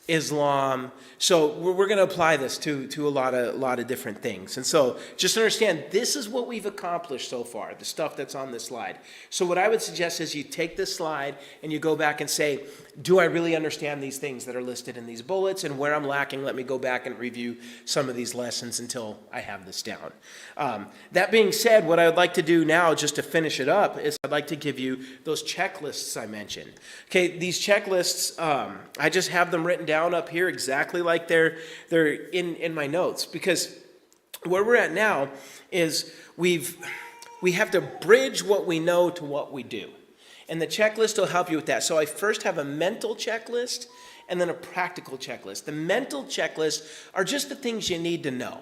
Islam. So we're going to apply this to a lot of different things. And so just understand, this is what we've accomplished so far, the stuff that's on this slide. So what I would suggest is you take this slide and you go back and say, do I really understand these things that are listed in these bullets? And where I'm lacking, let me go back and review some of these lessons until I have this down. That being said, what I would like to do now, just to finish it up, is I'd like to give you those checklists I mentioned. Okay, these checklists, I just have them written down up here exactly like they're in my notes, because where we're at now is we have to bridge what we know to what we do. And the checklist will help you with that. So I first have a mental checklist and then a practical checklist. The mental checklists are just the things you need to know,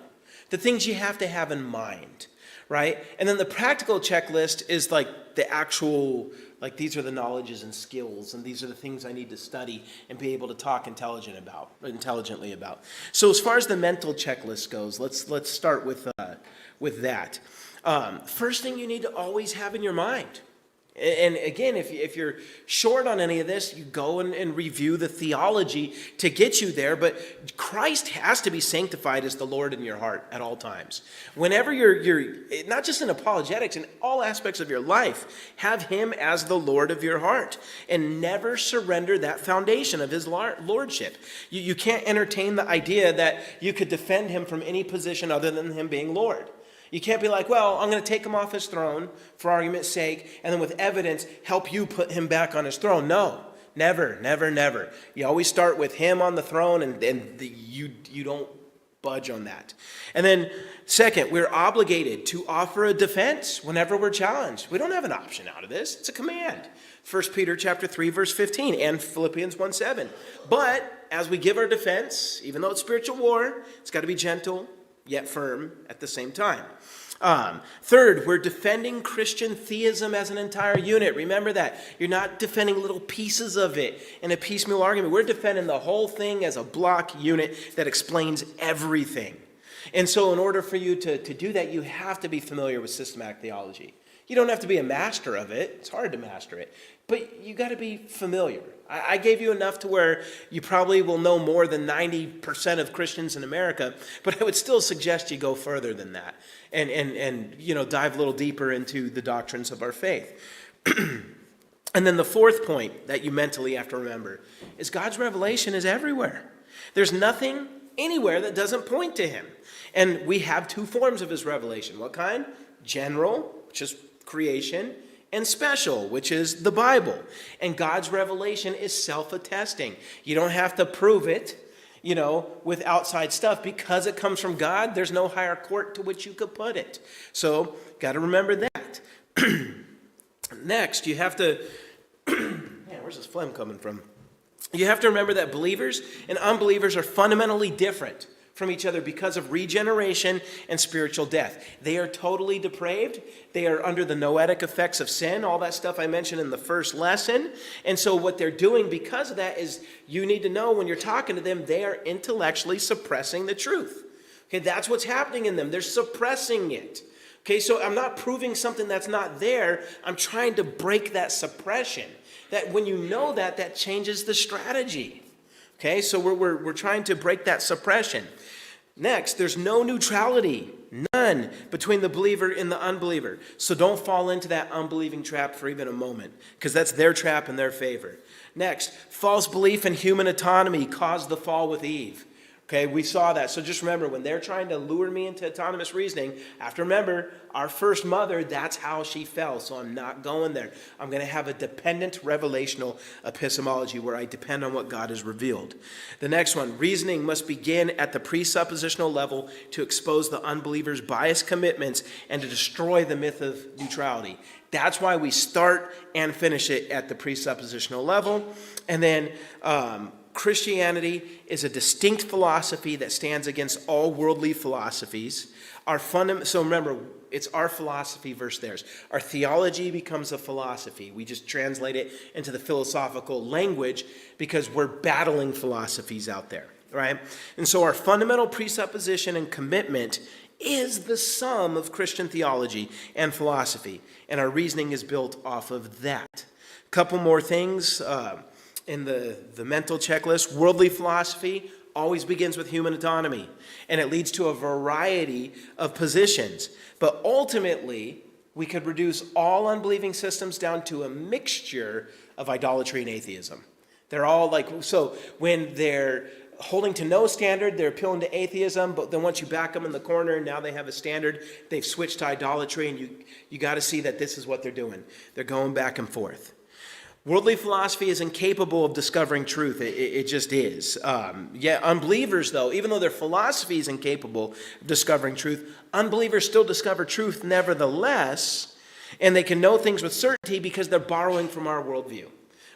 the things you have to have in mind, right? And then the practical checklist is like the actual, like these are the knowledges and skills, and these are the things I need to study and be able to talk intelligently about. So as far as the mental checklist goes, let's start with that. First thing you need to always have in your mind, And again, if you're short on any of this, you go and review the theology to get you there. But Christ has to be sanctified as the Lord in your heart at all times. Whenever you're not just in apologetics, in all aspects of your life, have him as the Lord of your heart. And never surrender that foundation of his lordship. You can't entertain the idea that you could defend him from any position other than him being Lord. You can't be like, well, I'm going to take him off his throne for argument's sake, and then with evidence, help you put him back on his throne. No, never, never, never. You always start with him on the throne, and you don't budge on that. And then second, we're obligated to offer a defense whenever we're challenged. We don't have an option out of this. It's a command. 1 Peter chapter 3, verse 15, and Philippians 1:7. But as we give our defense, even though it's spiritual war, it's got to be gentle, yet firm at the same time. Third, we're defending Christian theism as an entire unit. Remember that. You're not defending little pieces of it in a piecemeal argument. We're defending the whole thing as a block unit that explains everything. And so in order for you to do that, you have to be familiar with systematic theology. You don't have to be a master of it. It's hard to master it. But you got to be familiar. I gave you enough to where you probably will know more than 90% of Christians in America, but I would still suggest you go further than that and dive a little deeper into the doctrines of our faith. And then the fourth point that you mentally have to remember is God's revelation is everywhere. There's nothing anywhere that doesn't point to him. And we have two forms of his revelation. What kind? General, which is creation, and special, which is the Bible. And God's revelation is self-attesting. You don't have to prove it, with outside stuff. Because it comes from God, there's no higher court to which you could put it. So, got to remember that. Next, you have to... Man, where's this phlegm coming from? You have to remember that believers and unbelievers are fundamentally different from each other because of regeneration and spiritual death. They are totally depraved. They are under the noetic effects of sin, all that stuff I mentioned in the first lesson. And so what they're doing because of that is you need to know when you're talking to them, they are intellectually suppressing the truth. Okay, that's what's happening in them. They're suppressing it. Okay, so I'm not proving something that's not there. I'm trying to break that suppression. That when you know that, that changes the strategy. Okay, so we're trying to break that suppression. Next, there's no neutrality, none, between the believer and the unbeliever. So don't fall into that unbelieving trap for even a moment, because that's their trap in their favor. Next, false belief in human autonomy caused the fall with Eve. Okay, we saw that. So just remember, when they're trying to lure me into autonomous reasoning, I have to remember, our first mother, that's how she fell. So I'm not going there. I'm going to have a dependent revelational epistemology where I depend on what God has revealed. The next one, reasoning must begin at the presuppositional level to expose the unbeliever's biased commitments and to destroy the myth of neutrality. That's why we start and finish it at the presuppositional level. And then Christianity is a distinct philosophy that stands against all worldly philosophies. So remember, it's our philosophy versus theirs. Our theology becomes a philosophy. We just translate it into the philosophical language because we're battling philosophies out there, right? And so our fundamental presupposition and commitment is the sum of Christian theology and philosophy, and our reasoning is built off of that. A couple more things. In the mental checklist, worldly philosophy always begins with human autonomy, and it leads to a variety of positions. But ultimately, we could reduce all unbelieving systems down to a mixture of idolatry and atheism. They're all so when they're holding to no standard, they're appealing to atheism, but then once you back them in the corner and now they have a standard, they've switched to idolatry, and you got to see that this is what they're doing. They're going back and forth. Worldly philosophy is incapable of discovering truth. It just is. Yet unbelievers, though, even though their philosophy is incapable of discovering truth, unbelievers still discover truth nevertheless, and they can know things with certainty because they're borrowing from our worldview.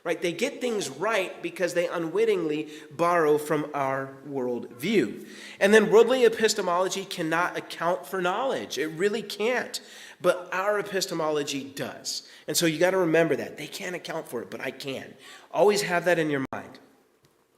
Right? They get things right because they unwittingly borrow from our worldview. And then worldly epistemology cannot account for knowledge. It really can't. But our epistemology does. And so you got to remember that. They can't account for it, but I can. Always have that in your mind.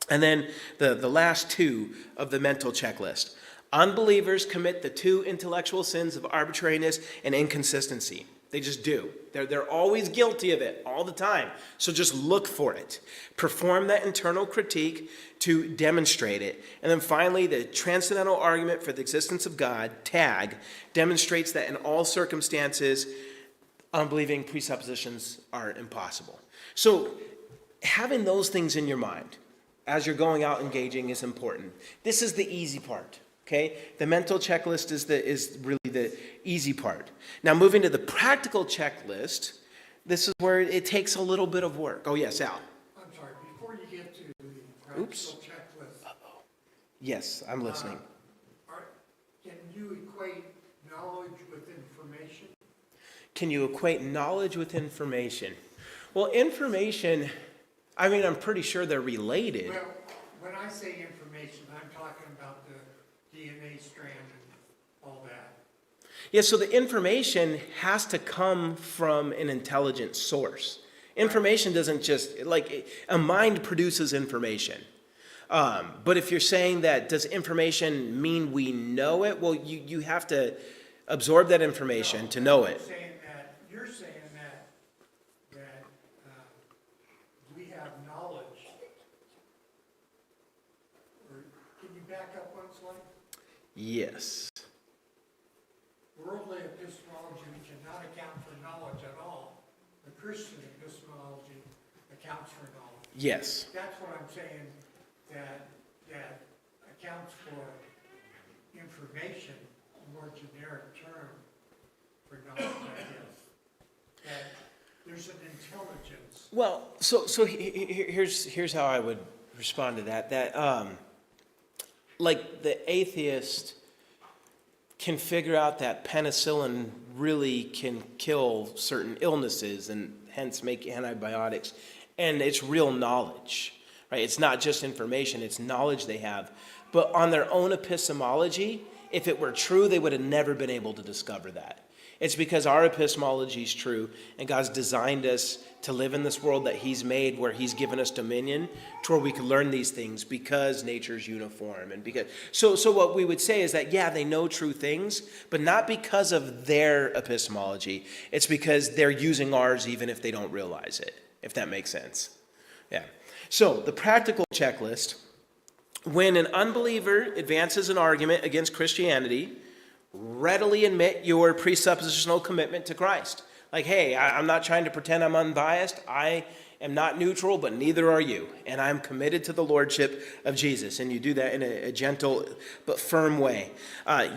And then the last two of the mental checklist. Unbelievers commit the two intellectual sins of arbitrariness and inconsistency. They just do. They're always guilty of it all the time. So just look for it. Perform that internal critique to demonstrate it. And then finally, the transcendental argument for the existence of God, tag, demonstrates that in all circumstances, unbelieving presuppositions are impossible. So having those things in your mind as you're going out engaging is important. This is the easy part. Okay, the mental checklist is really the easy part. Now, moving to the practical checklist, this is where it takes a little bit of work. Oh, yes, Al. I'm sorry, before you get to the practical Oops. checklist. Yes, I'm listening. Can you equate knowledge with information? Can you equate knowledge with information? Well, information, I mean, I'm pretty sure they're related. Well, when I say information, I'm talking about the DNA strand and all that. Yeah, so the information has to come from an intelligent source. Information doesn't just, like, a mind produces information. But if you're saying that, does information mean we know it? Well, you have to absorb that information to know it. You're saying that we have knowledge. Or can you back up one slide? Yes. Worldly epistemology cannot account for knowledge at all. The Christian epistemology accounts for knowledge. Yes. That's what I'm saying, that accounts for information, a more generic term for knowledge, I guess. That there's an intelligence. Well, so here's how I would respond to that. That like the atheist can figure out that penicillin really can kill certain illnesses and hence make antibiotics, and it's real knowledge, right? It's not just information, it's knowledge they have. But on their own epistemology, if it were true, they would have never been able to discover that. It's because our epistemology is true, and God's designed us to live in this world that He's made, where He's given us dominion, to where we can learn these things because nature's uniform. And because so what we would say is that, yeah, they know true things, but not because of their epistemology. It's because they're using ours even if they don't realize it, if that makes sense. Yeah. So the practical checklist: when an unbeliever advances an argument against Christianity, readily admit your presuppositional commitment to Christ. Like, hey, I'm not trying to pretend I'm unbiased. I am not neutral, but neither are you. And I'm committed to the lordship of Jesus. And you do that in a gentle but firm way.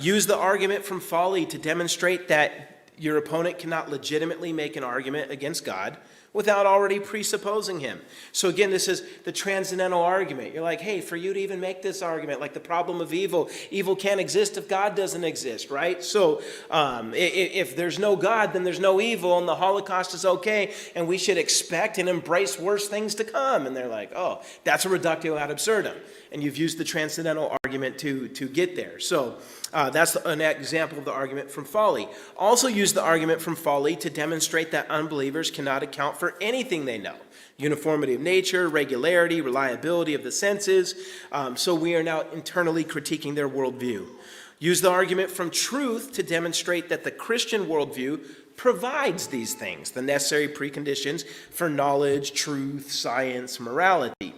Use the argument from folly to demonstrate that your opponent cannot legitimately make an argument against God without already presupposing him. So again, this is the transcendental argument. You're like, hey, for you to even make this argument, like the problem of evil can't exist if God doesn't exist, right? So if there's no God, then there's no evil, and the Holocaust is okay, and we should expect and embrace worse things to come. And they're like, oh, that's a reductio ad absurdum. And you've used the transcendental argument to get there. So that's an example of the argument from folly. Also use the argument from folly to demonstrate that unbelievers cannot account for anything they know. Uniformity of nature, regularity, reliability of the senses. So we are now internally critiquing their worldview. Use the argument from truth to demonstrate that the Christian worldview provides these things, the necessary preconditions for knowledge, truth, science, morality.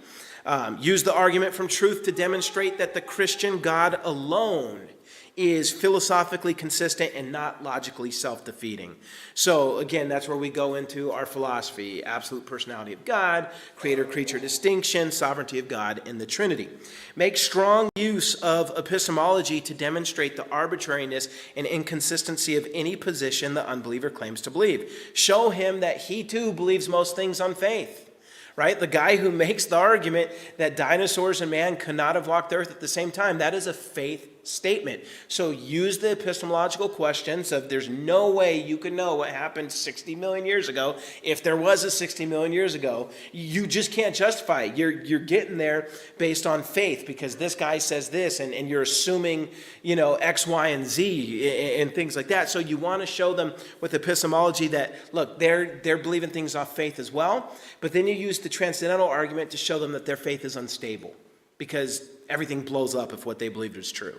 Use the argument from truth to demonstrate that the Christian God alone is philosophically consistent and not logically self-defeating. So again, that's where we go into our philosophy: absolute personality of God, creator-creature distinction, sovereignty of God in the Trinity. Make strong use of epistemology to demonstrate the arbitrariness and inconsistency of any position the unbeliever claims to believe. Show him that he too believes most things on faith. Right? The guy who makes the argument that dinosaurs and man could not have walked the earth at the same time, that is a faith statement. So use the epistemological questions of there's no way you could know what happened 60 million years ago. If there was a 60 million years ago, you just can't justify it. You're getting there based on faith because this guy says this, and you're assuming, X, Y, and Z and things like that. So you want to show them with epistemology that, look, they're believing things off faith as well, but then you use the transcendental argument to show them that their faith is unstable because everything blows up if what they believed is true.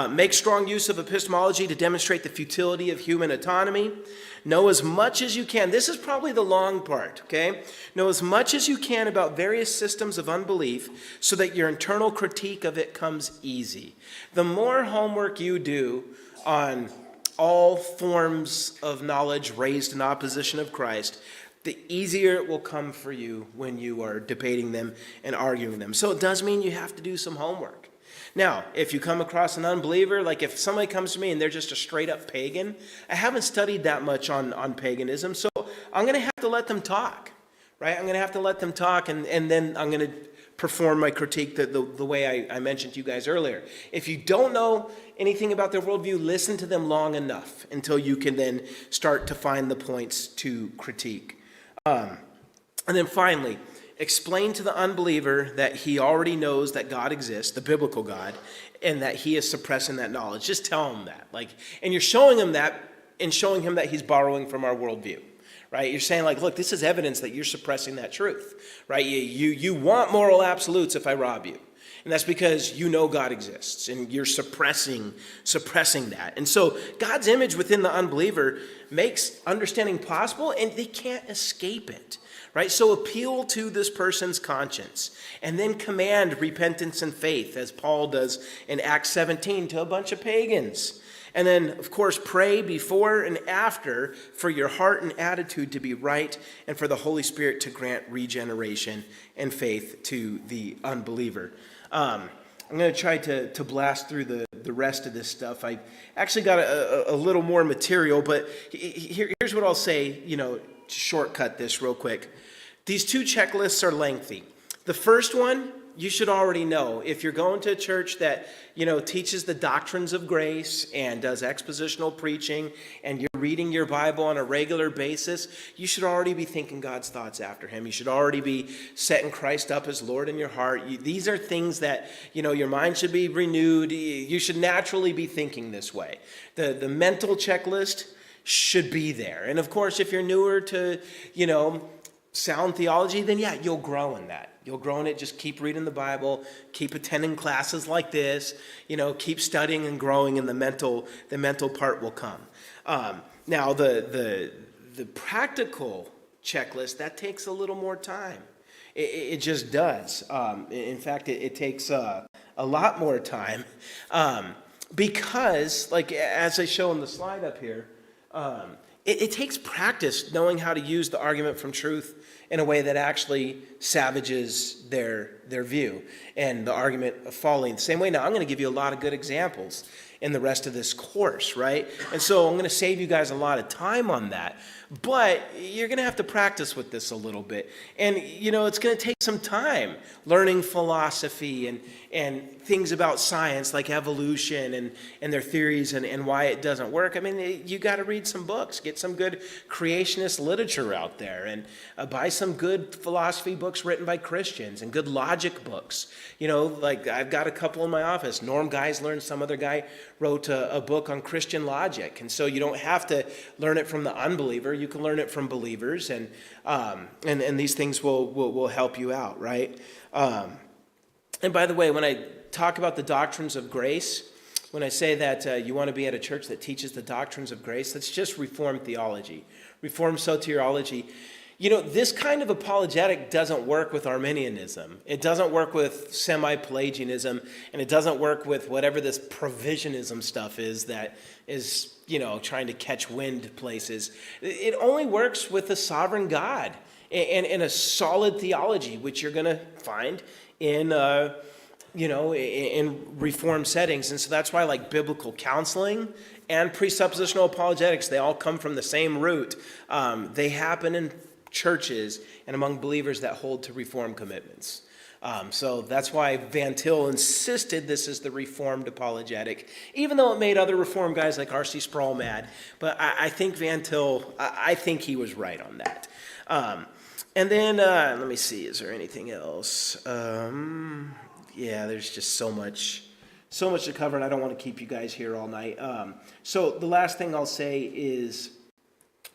Make strong use of epistemology to demonstrate the futility of human autonomy. Know as much as you can. This is probably the long part, okay? Know as much as you can about various systems of unbelief so that your internal critique of it comes easy. The more homework you do on all forms of knowledge raised in opposition of Christ, the easier it will come for you when you are debating them and arguing them. So it does mean you have to do some homework. Now, if you come across an unbeliever, like if somebody comes to me and they're just a straight up pagan, I haven't studied that much on paganism, so I'm going to have to let them talk, right? I'm going to have to let them talk, and then I'm going to perform my critique the way I mentioned to you guys earlier. If you don't know anything about their worldview, listen to them long enough until you can then start to find the points to critique. And then finally, explain to the unbeliever that he already knows that God exists, the biblical God, and that he is suppressing that knowledge. Just tell him that. And you're showing him that and showing him that he's borrowing from our worldview, right? You're saying look, this is evidence that you're suppressing that truth, right? You want moral absolutes if I rob you. And that's because you know God exists and you're suppressing that. And so God's image within the unbeliever makes understanding possible, and they can't escape it. Right? So appeal to this person's conscience and then command repentance and faith, as Paul does in Acts 17 to a bunch of pagans. And then, of course, pray before and after for your heart and attitude to be right and for the Holy Spirit to grant regeneration and faith to the unbeliever. I'm going to try to blast through the rest of this stuff. I actually got a little more material, but here's what I'll say, to shortcut this real quick. These two checklists are lengthy. The first one, you should already know. If you're going to a church that, teaches the doctrines of grace and does expositional preaching, and you're reading your Bible on a regular basis, you should already be thinking God's thoughts after him. You should already be setting Christ up as Lord in your heart. These are things that, your mind should be renewed. You should naturally be thinking this way. The mental checklist should be there. And of course, if you're newer to, sound theology, then yeah, you'll grow in that. You'll grow in it. Just keep reading the Bible, keep attending classes like this, keep studying and growing, and the mental part will come. Now, the practical checklist, that takes a little more time. It just does. In fact, it takes a lot more time because, as I show in the slide up here, it takes practice knowing how to use the argument from truth in a way that actually savages their view and the argument of falling the same way. Now, I'm going to give you a lot of good examples in the rest of this course, right? And so I'm going to save you guys a lot of time on that. But you're going to have to practice with this a little bit. And, it's going to take some time learning philosophy and things about science like evolution and their theories and why it doesn't work. I mean, you got to read some books, get some good creationist literature out there, and buy some good philosophy books written by Christians and good logic books. I've got a couple in my office. Norm Geisler, some other guy, wrote a book on Christian logic. And so you don't have to learn it from the unbeliever. You can learn it from believers, and these things will help you out, right? And by the way, when I talk about the doctrines of grace, when I say that you want to be at a church that teaches the doctrines of grace, that's just Reformed theology, Reformed soteriology. This kind of apologetic doesn't work with Arminianism. It doesn't work with semi-Pelagianism, and it doesn't work with whatever this provisionism stuff is that is, trying to catch wind places. It only works with a sovereign God and a solid theology, which you're going to find in Reformed settings. And so that's why biblical counseling and presuppositional apologetics, they all come from the same root. They happen in churches and among believers that hold to Reformed commitments. So that's why Van Til insisted this is the Reformed apologetic, even though it made other Reformed guys like R.C. Sproul mad. But I think Van Til, I think he was right on that. And then, let me see, is there anything else? Yeah, there's just so much to cover, and I don't want to keep you guys here all night. So the last thing I'll say is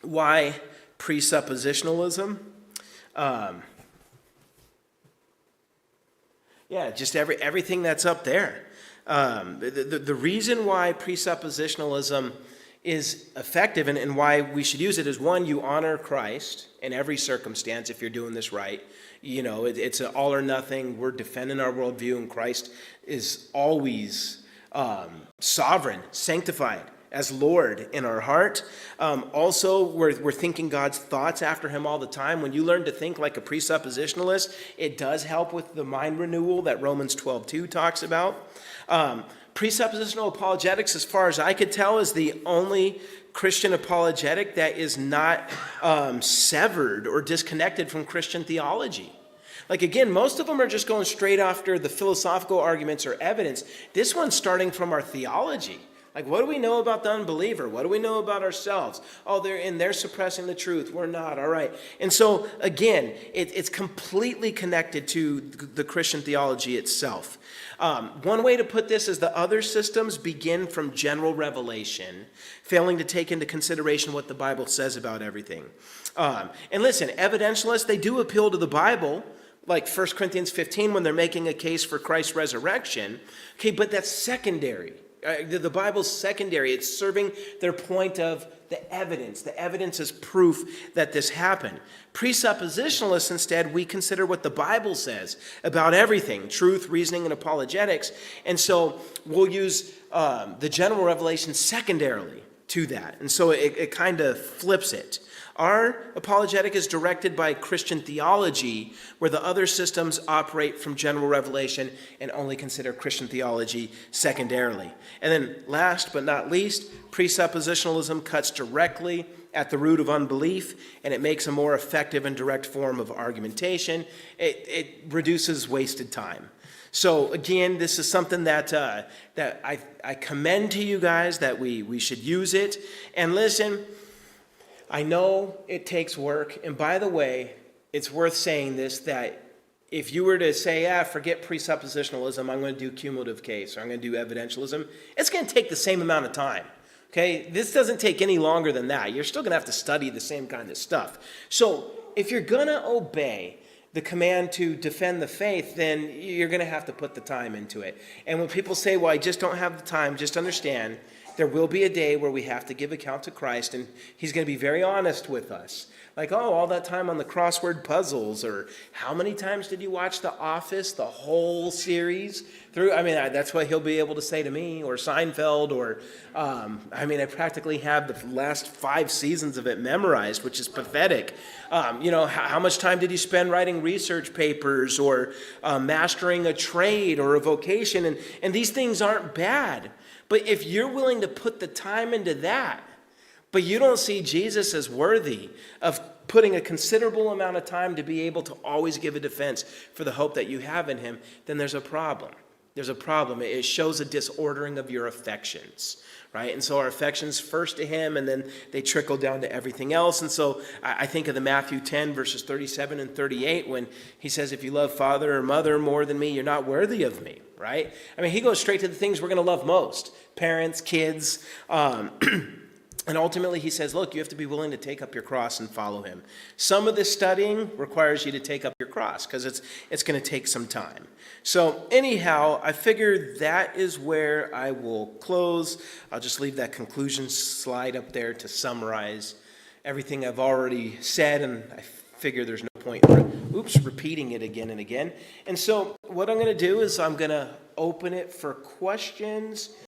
why presuppositionalism. Yeah, just everything that's up there. The reason why presuppositionalism is effective and why we should use it is, one, you honor Christ in every circumstance if you're doing this right. You know, it's an all or nothing. We're defending our worldview, and Christ is always sovereign, sanctified as Lord in our heart. Also, we're thinking God's thoughts after him all the time. When you learn to think like a presuppositionalist, it does help with the mind renewal that Romans 12:2 talks about. Presuppositional apologetics, as far as I could tell, is the only Christian apologetic that is not severed or disconnected from Christian theology. Like, again, most of them are just going straight after the philosophical arguments or evidence. This one's starting from our theology. Like, what do we know about the unbeliever? What do we know about ourselves? Oh, they're suppressing the truth. We're not. All right. And so, again, it's completely connected to the Christian theology itself. One way to put this is the other systems begin from general revelation, failing to take into consideration what the Bible says about everything. And listen, evidentialists, they do appeal to the Bible, like 1 Corinthians 15 when they're making a case for Christ's resurrection. Okay, but that's secondary. The Bible's secondary. It's serving their point of the evidence. The evidence is proof that this happened. Presuppositionalists, instead, we consider what the Bible says about everything, truth, reasoning, and apologetics. And so we'll use the general revelation secondarily to that. And so it kind of flips it. Our apologetic is directed by Christian theology, where the other systems operate from general revelation and only consider Christian theology secondarily. And then last but not least, presuppositionalism cuts directly at the root of unbelief, and it makes a more effective and direct form of argumentation. It reduces wasted time. So again, this is something that I commend to you guys, that we should use it. And listen, I know it takes work, and by the way, it's worth saying this, that if you were to say, forget presuppositionalism, I'm going to do cumulative case, or I'm going to do evidentialism, it's going to take the same amount of time. Okay, this doesn't take any longer than that. You're still going to have to study the same kind of stuff. So if you're going to obey the command to defend the faith, then you're going to have to put the time into it. And when people say, well, I just don't have the time, just understand there will be a day where we have to give account to Christ, and he's going to be very honest with us. Like, all that time on the crossword puzzles, or how many times did you watch The Office, the whole series through? I mean, that's what he'll be able to say to me, or Seinfeld, or, I practically have the last 5 seasons of it memorized, which is pathetic. How much time did you spend writing research papers, or mastering a trade or a vocation? And these things aren't bad. But if you're willing to put the time into that, but you don't see Jesus as worthy of putting a considerable amount of time to be able to always give a defense for the hope that you have in him, then there's a problem. There's a problem. It shows a disordering of your affections, right? And so our affections first to him, and then they trickle down to everything else. And so I think of the Matthew 10, verses 37 and 38, when he says, if you love father or mother more than me, you're not worthy of me, right? He goes straight to the things we're going to love most: parents, kids, and ultimately he says, look, you have to be willing to take up your cross and follow him. Some of this studying requires you to take up your cross, because it's going to take some time. So anyhow, I figure that is where I will close. I'll just leave that conclusion slide up there to summarize everything I've already said, and I figure there's no point repeating it again and again. And so what I'm going to do is I'm going to open it for questions